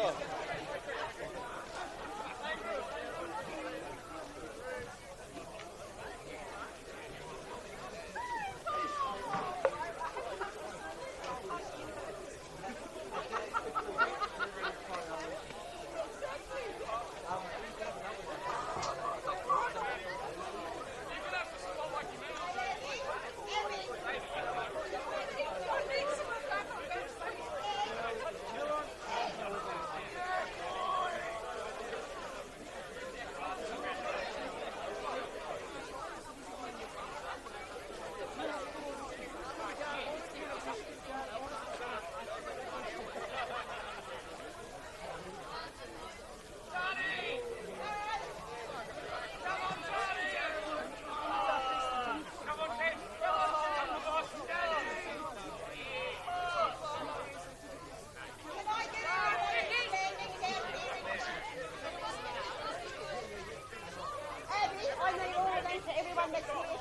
go. I need all of them to everyone that's here.